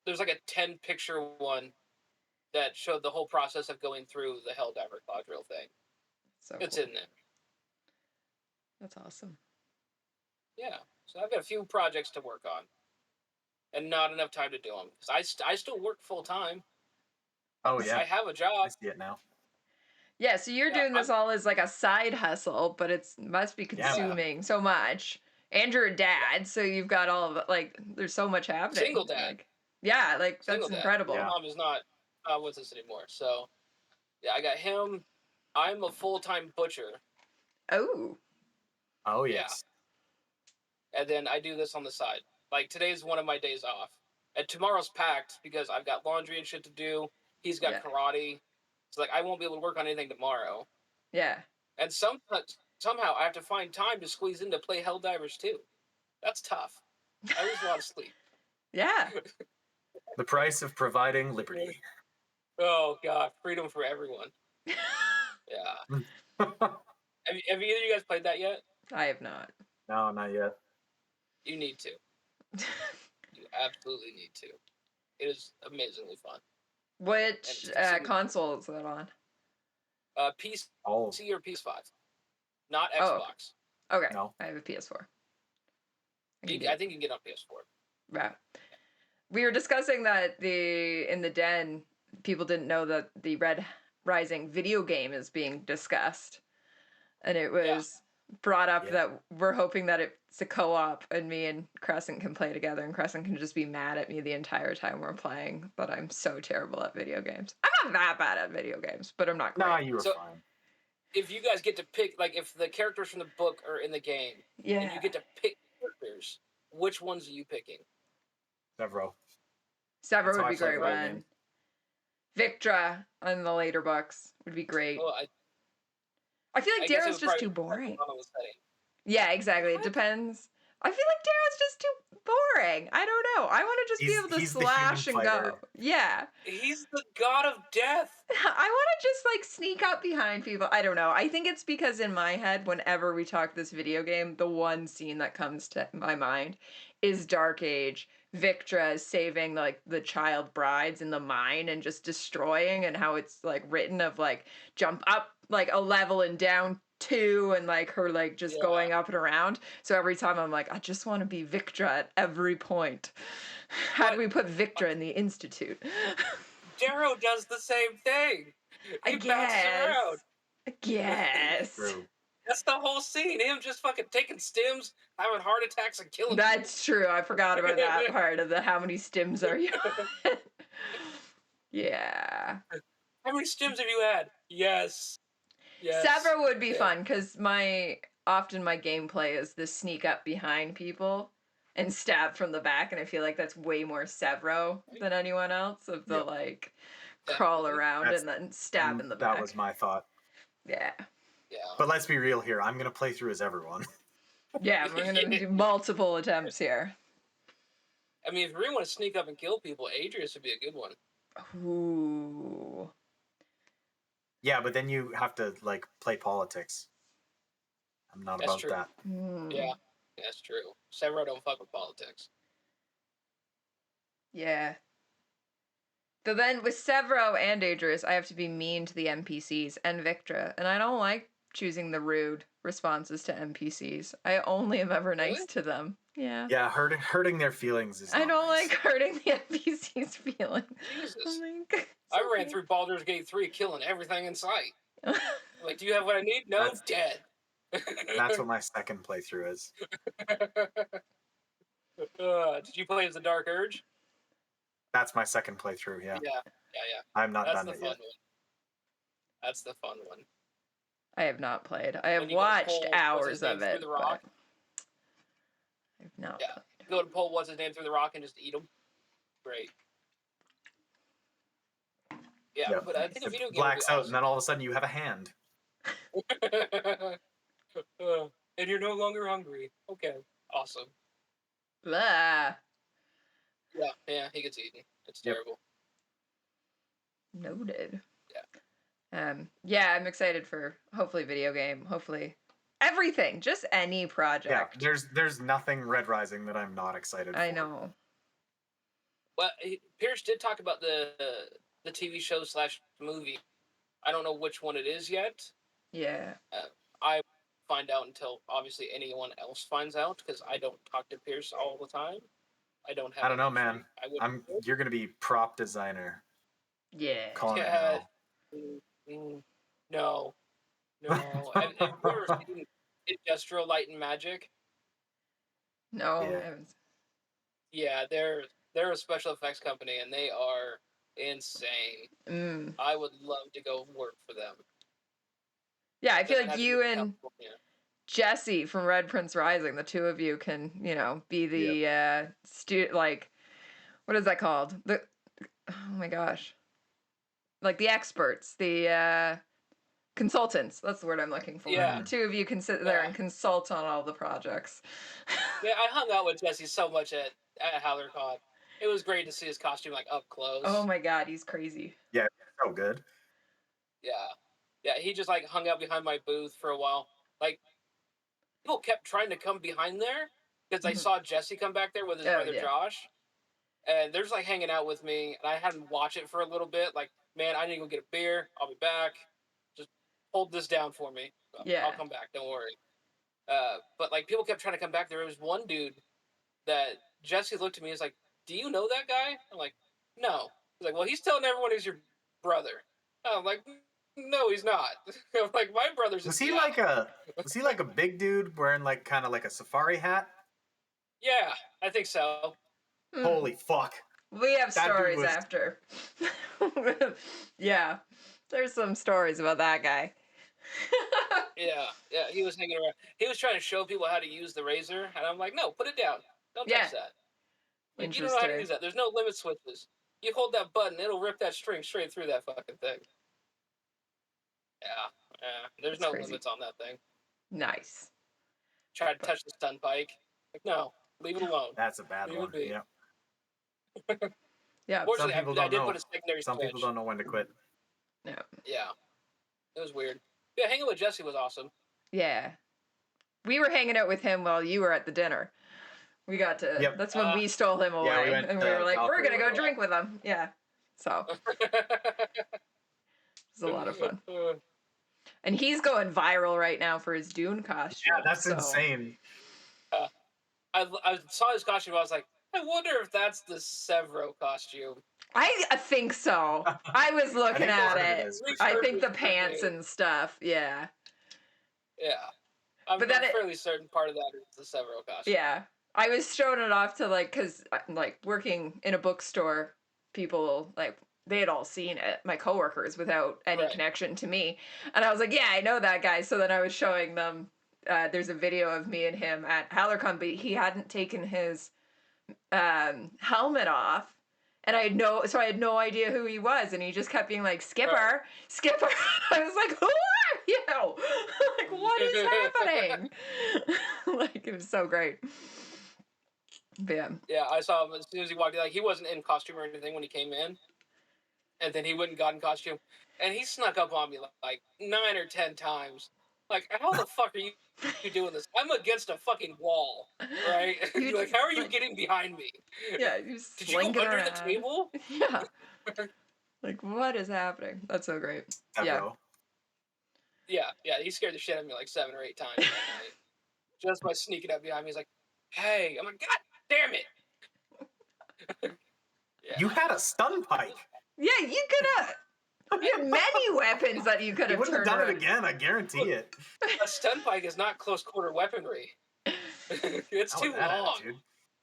There's like a 10 picture one that showed the whole process of going through the helldiver claw drill thing. So it's cool. in there. That's awesome. Yeah, so I've got a few projects to work on, and not enough time to do them because I still work full time. Oh yeah, I have a job. I see it now. Yeah, so you're doing this all as like a side hustle, but it must be consuming so much. And you're a dad, so you've got all of it. Like, there's so much happening. Single dad. That's incredible. My mom is not with us anymore, so yeah, I got him. I'm a full-time butcher. Oh yes. Yeah. And then I do this on the side. Like, today's one of my days off, and tomorrow's packed because I've got laundry and shit to do. He's got karate. So, like, I won't be able to work on anything tomorrow. Yeah. And somehow I have to find time to squeeze in to play Helldivers too. That's tough. I lose a lot of sleep. Yeah. The price of providing liberty. Oh, God. Freedom for everyone. Yeah. Have either of you guys played that yet? I have not. No, not yet. You need to. You absolutely need to. It is amazingly fun. Which console is that on? PC or PS5. Not Xbox. Oh. Okay. No. I have a PS4. I think you can get on PS4. Right. We were discussing that in the den, people didn't know that the Red Rising video game is being discussed. And it was brought up that we're hoping that it's a co-op and me and Crescent can play together, and Crescent can just be mad at me the entire time we're playing, but I'm so terrible at video games. I'm not that bad at video games, but I'm not great. No, you were fine. If you guys get to pick, like, if the characters from the book are in the game, and you get to pick characters, which ones are you picking? Severo would be a great one. Victra on the later books would be great. Well, I feel like Darrow's just too boring. Yeah, exactly. It depends. I feel like Darrow's just too boring. I don't know. I want to just be able to slash and go. Yeah. He's the god of death. I want to just like sneak up behind people. I don't know. I think it's because in my head, whenever we talk this video game, the one scene that comes to my mind is Dark Age. Victra is saving like the child brides in the mine and just destroying, and how it's like written of like jump up like a level and down 2, and like her like just going up and around. So every time I'm like, I just want to be Victra at every point. How do we put Victra in the Institute? Darrow does the same thing. He bounces around. I guess. That's the whole scene. Him just fucking taking stims, having heart attacks, and killing people. That's true. I forgot about that part of the how many stims are you on? Yeah. How many stims have you had? Yes. Severo would be fun because often my gameplay is the sneak up behind people and stab from the back, and I feel like that's way more Severo than anyone else, of the like crawl around and then stab in the back. That was my thought. Yeah. But let's be real here. I'm gonna play through as everyone. Yeah, we're gonna do multiple attempts here. I mean, if you really want to sneak up and kill people, Adrius would be a good one. Ooh. Yeah, but then you have to like play politics. I'm not about that. Yeah, that's true. Severo don't fuck with politics. Yeah. So then with Severo and Adrius, I have to be mean to the NPCs and Victra, and I don't like choosing the rude responses to NPCs. I only am ever nice to them. Yeah. Yeah, hurting their feelings is. I don't like hurting the NPCs' feelings. Jesus. I ran through Baldur's Gate 3 killing everything in sight. Like, do you have what I need? No, dead. That's what my second playthrough is. Did you play as the Dark Urge? That's my second playthrough, yeah. Yeah. I'm not done it yet. That's the fun one. I have not played. I have watched hours of it. But I've not played. Go to pull what's his name through the rock and just eat him. Great. Yeah, but I think a video game blacks out, and then all of a sudden you have a hand. And you're no longer hungry. Okay, awesome. Blah. Yeah, he gets eaten. It's terrible. Noted. Yeah, I'm excited for hopefully video game, hopefully everything, just any project. Yeah, there's nothing Red Rising that I'm not excited for. I know. Well, Pierce did talk about the TV show / movie. I don't know which one it is yet. Yeah. I find out until obviously anyone else finds out, because I don't talk to Pierce all the time. I don't know, man. You're gonna be prop designer. Yeah. Calling it now. No. Have you ever seen Industrial Light and Magic? No, I haven't. Yeah, they're a special effects company, and they are insane. I would love to go work for them. Yeah, I feel like you and Jesse from Red Prince Rising, the two of you can, be the like, what is that called? Oh my gosh. Like the experts, the consultants. That's the word I'm looking for. Yeah. The two of you can sit there and consult on all the projects. Yeah, I hung out with Jesse so much at HowlerCon. It was great to see his costume like up close. Oh my god, he's crazy. Yeah, so good. Yeah, he just like hung out behind my booth for a while. Like, people kept trying to come behind there because they saw Jesse come back there with his brother Josh. And they're just like hanging out with me, and I had them watch it for a little bit. Like, man, I need to go get a beer. I'll be back. Just hold this down for me. I'll come back. Don't worry. But like, people kept trying to come back. There was one dude that Jesse looked at me and was like, "Do you know that guy?" I'm like, "No." He's like, "Well, he's telling everyone he's your brother." I'm like, No, he's not. I'm like, my brother's. Was he like a big dude wearing like kind of like a safari hat? Yeah, I think so. Holy fuck! We have That dude stories was- after. Yeah, there's some stories about that guy. Yeah, he was hanging around. He was trying to show people how to use the razor, and I'm like, no, put it down. Don't Yeah. touch that. Like, you don't know how to Interesting. use that. There's no limit switches. You hold that button, it'll rip that string straight through that fucking thing. Yeah. There's That's no crazy. limits on that thing. Nice. Try to touch the stun pike. Like, no, leave it alone. That's a bad Leave one. it be. Yeah. Yeah. Some Fortunately, people I don't did know. put a secondary Some switch. people don't know when to quit. Yeah. Yeah. It was weird. Yeah, hanging with Jesse was awesome. Yeah. We were hanging out with him while you were at the dinner. We got to. Yep. That's when we stole him away, yeah, we went and we to were like, "We're Valkyrie gonna go with him. drink with him." Yeah. So it was a lot of fun. And he's going viral right now for his Dune costume. Yeah, that's so. insane. I saw his costume. I was like, I wonder if that's the Severo costume. I think so. I was looking at it. I think the pants and stuff. Yeah. Yeah. I'm But then fairly certain part of that is the Severo costume. Yeah. I was showing it off to because like working in a bookstore, people like they had all seen it, my coworkers, without any connection to me. And I was like, yeah, I know that guy. So then I was showing them, there's a video of me and him at HowlerCon, but he hadn't taken his helmet off. And I had no idea who he was. And he just kept being like, Skipper, Skipper. I was like, who are you? Like, what is happening? Like, it was so great. But yeah. Yeah, I saw him as soon as he walked in. Like, he wasn't in costume or anything when he came in. And then he went and got in costume. And he snuck up on me like 9 or 10 times. Like, how the fuck are you doing this? I'm against a fucking wall, right? Like, how are you getting behind me? Yeah, you Did you go under the table? Yeah. Like, what is happening? That's so great. Yeah. Yeah, he scared the shit out of me like 7 or 8 times that night. Just by sneaking up behind me. He's like, hey. I'm like, God damn it. Yeah. You had a stun pike. Yeah, you could have. You had many weapons that you could have. You wouldn't have done it again. I guarantee it. A stun pike is not close quarter weaponry. It's too long.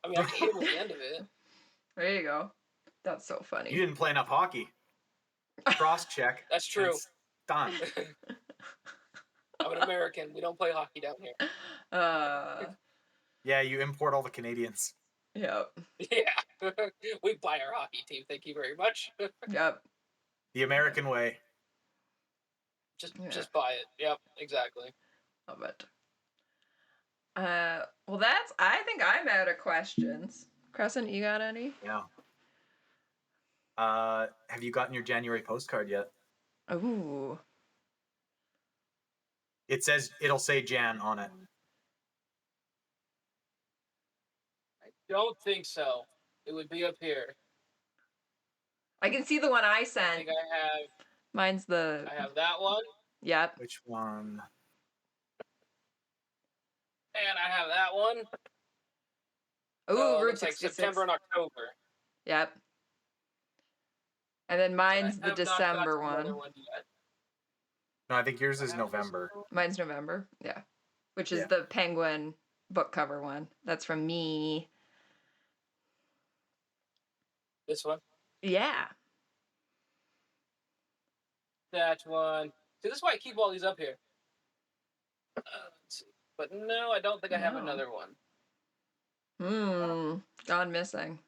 I mean, I can hit him at the end of it. There you go. That's so funny. You didn't play enough hockey. Cross check. That's true. Done. I'm an American. We don't play hockey down here. Yeah, you import all the Canadians. Yep. Yeah. We buy our hockey team. Thank you very much. Yep. The American way. Just buy it. Yep, exactly. Love it. Well, I think I'm out of questions. Crescent, you got any? Yeah. Have you gotten your January postcard yet? Ooh. It'll say Jan on it. I don't think so. It would be up here. I can see the one I I sent. think I have. Mine's the. I have that one. Yep. Which one? And I have that one. Ooh, Route looks like 66. September and October. Yep. And then mine's the I have not December gotten another one. yet. No, I think yours is November. Mine's November. Yeah. Which is the Penguin book cover one. That's from me. This one? Yeah. That one. See, this is why I keep all these up here. Let's see. But no, I don't think I have another one. Gone missing.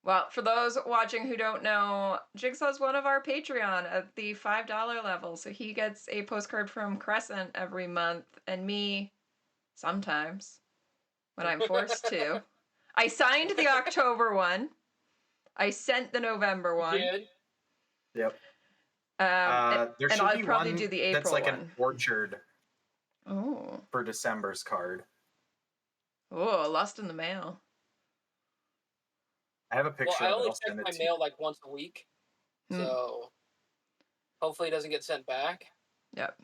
Well, for those watching who don't know, Jigsaw's one of our Patreon at the $5 level. So he gets a postcard from Crescent every month, and me sometimes when I'm forced to. I signed the October one. I sent the November one. You did? Yep. And I'll probably do the April that's like one. an orchard. Oh. For December's card. Oh, lost in the mail. I have a picture. Well, I only check my mail like once a week, so hopefully it doesn't get sent back. Yep.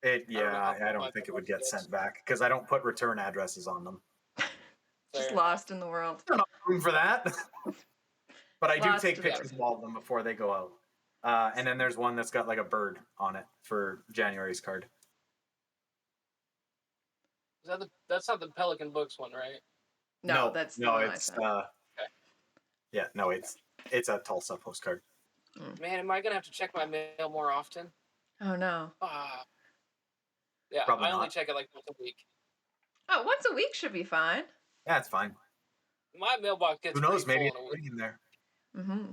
I don't think it would get sent back because I don't put return addresses on them. Just lost in the world. There's not room for that. But I do Lost take to pictures of all of them before they go out. And then there's one that's got like a bird on it for January's card. That's not the Pelican Books one, right? No, that's the one I it's sent. Okay. yeah, no, it's a Tulsa postcard. Man, am I gonna have to check my mail more often? Oh no. Yeah, Probably I only not. check it like once a week. Oh, once a week should be fine. Yeah, it's fine. My mailbox gets Who knows? pretty Maybe full it's in a week. waiting in there. Mm-hmm.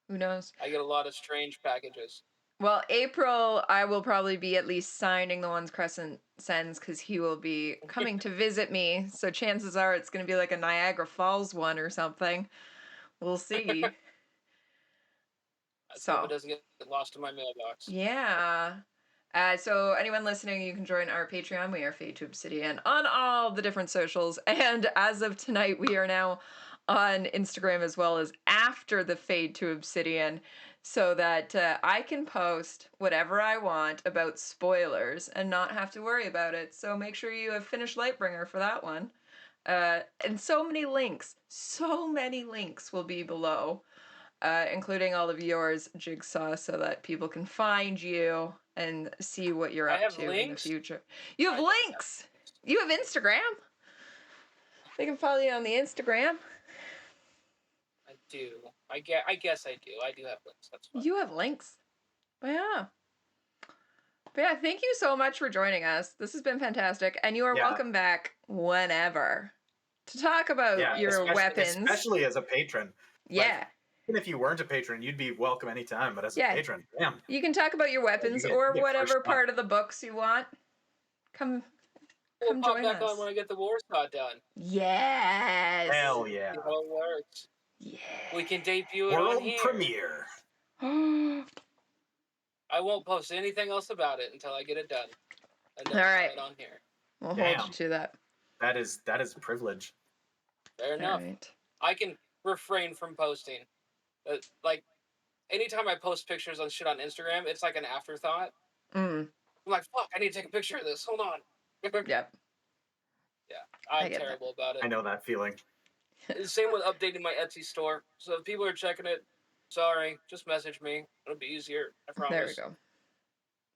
Who knows? I get a lot of strange packages. Well, April, I will probably be at least signing the ones Crescent sends because he will be coming to visit me. So chances are it's going to be like a Niagara Falls one or something. We'll see. Let's hope it doesn't get lost in my mailbox. Yeah. So anyone listening, you can join our Patreon. We are Fade to Obsidian on all the different socials. And as of tonight, we are now on Instagram as well as after the Fade to Obsidian, so that I can post whatever I want about spoilers and not have to worry about it. So make sure you have finished Lightbringer for that one. And so many links will be below. Including all of yours, Jigsaw, so that people can find you and see what you're up to in the future. You have links! You have Instagram! They can follow you on the Instagram. I do. I guess I do. I do have links. That's fine. You have links. But yeah. But yeah, thank you so much for joining us. This has been fantastic. And you are welcome back whenever to talk about your weapons. Especially as a patron. Yeah. Like, even if you weren't a patron, you'd be welcome anytime. But as a patron, damn. You can talk about your weapons or whatever part of the books you want. Come pop join back us. on when I get the Warsaw done. Yes. Hell yeah. See how it works. Yeah. We can debut it World on here. premiere. I won't post anything else about it until I get it done. And then all right. It on here. We'll hold you to that. That is a privilege. Fair enough. Right. I can refrain from posting. Like, anytime I post pictures on shit on Instagram, it's like an afterthought. I'm like, fuck, I need to take a picture of this. Hold on. Yep. Yeah, I'm terrible about it. I know that feeling. Same with updating my Etsy store. So if people are checking it, sorry, just message me. It'll be easier. I promise. There we go.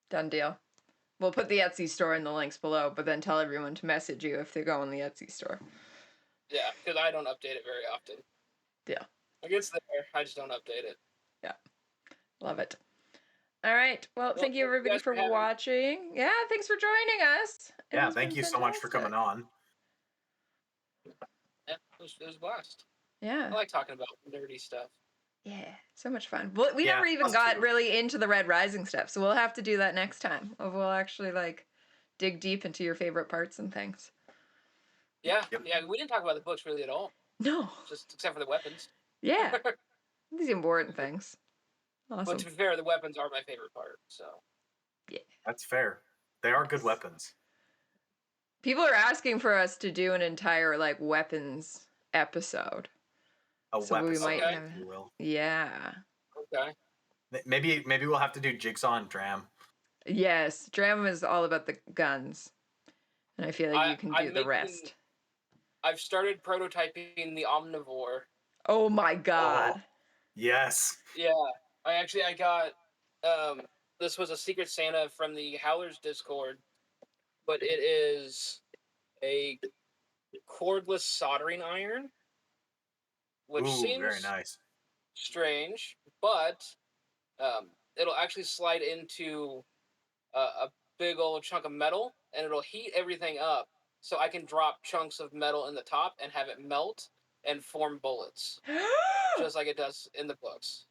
Done deal. We'll put the Etsy store in the links below, but then tell everyone to message you if they go on the Etsy store. Yeah, because I don't update it very often. Yeah. Like, it's there. I just don't update it. Yeah. Love it. All right. Well, thank you everybody for watching. Yeah, thanks for joining us. Yeah, thank you so much for coming on. Yeah, it was a blast. Yeah. I like talking about nerdy stuff. Yeah, so much fun. Well, we never even got really into the Red Rising stuff, so we'll have to do that next time. We'll actually dig deep into your favorite parts and things. Yeah, yeah. We didn't talk about the books really at all. No. Just except for the weapons. Yeah. These important things. Awesome. But to be fair, the weapons are my favorite part. So. Yeah. That's fair. They are good weapons. People are asking for us to do an entire weapons episode. We might have. Yeah. Okay. Maybe we'll have to do Jigsaw and Dram. Yes, Dram is all about the guns, and I feel like you can do the rest. I've started prototyping the Omnivore. Oh my god! Oh, yes. Yeah, I got. This was a Secret Santa from the Howlers Discord, but it is a cordless soldering iron, which seems very nice. Strange, but it'll actually slide into a big old chunk of metal, and it'll heat everything up, so I can drop chunks of metal in the top and have it melt and form bullets, just like it does in the books.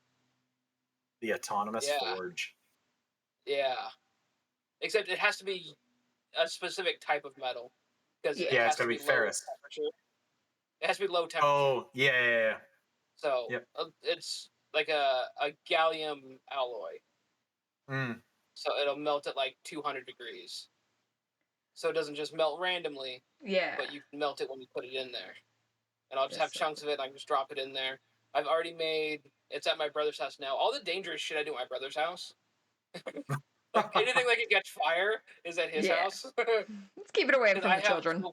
The autonomous forge. Yeah, except it has to be a specific type of metal because it's gonna be ferrous. It has to be low temperature. Oh yeah. So it's like a gallium alloy. So it'll melt at 200 degrees. So it doesn't just melt randomly. Yeah. But you can melt it when you put it in there. And I'll just have chunks of it and I can just drop it in there. I've already made it's at my brother's house now. All the dangerous shit I do at my brother's house. Anything that can catch fire is at his house. Let's keep it away from the children.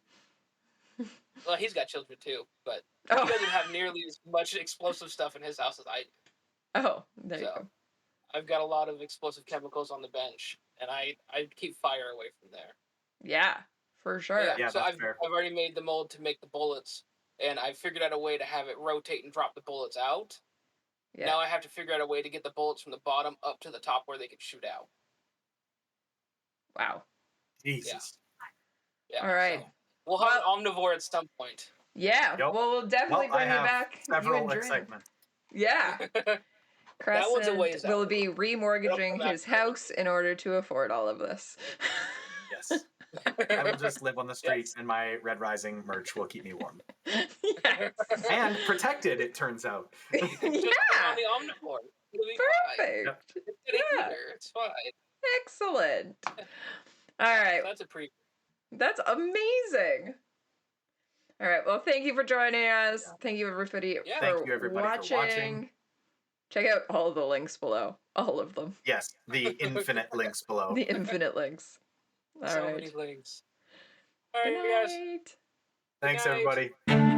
Well, he's got children too, but he doesn't have nearly as much explosive stuff in his house as I do. Oh, there you So go. I've got a lot of explosive chemicals on the bench, and I keep fire away from there. Yeah, for sure. Yeah, So that's I've fair. already made the mold to make the bullets, and I figured out a way to have it rotate and drop the bullets out. Yeah. Now I have to figure out a way to get the bullets from the bottom up to the top where they can shoot out. Wow. Jesus. Yeah. All right. So we'll have an omnivore at some point. Yeah. Yep. Well, we'll definitely Well, I bring you have back. You several and Dran. excitement. Yeah. That one's a Crescent ways will out. be It'll remortgaging come his after. house in order to afford all of this. Yes. I will just live on the street, Yes. and my Red Rising merch will keep me warm Yes. and protected. It turns out. Just put on Yeah. the omnivore. It'll be fine. Perfect. It's getting Yeah. heater. It's fine. Excellent. All right. So that's a pre. That's amazing. All right. Well, thank you for joining us. Yeah. Thank you, everybody, Yeah. for Thank you, everybody, for watching. Check out all the links below. All of them. Yes, the infinite links below. The infinite links. All So right. many links. All Good right, guys. night. Thanks, Good night. everybody.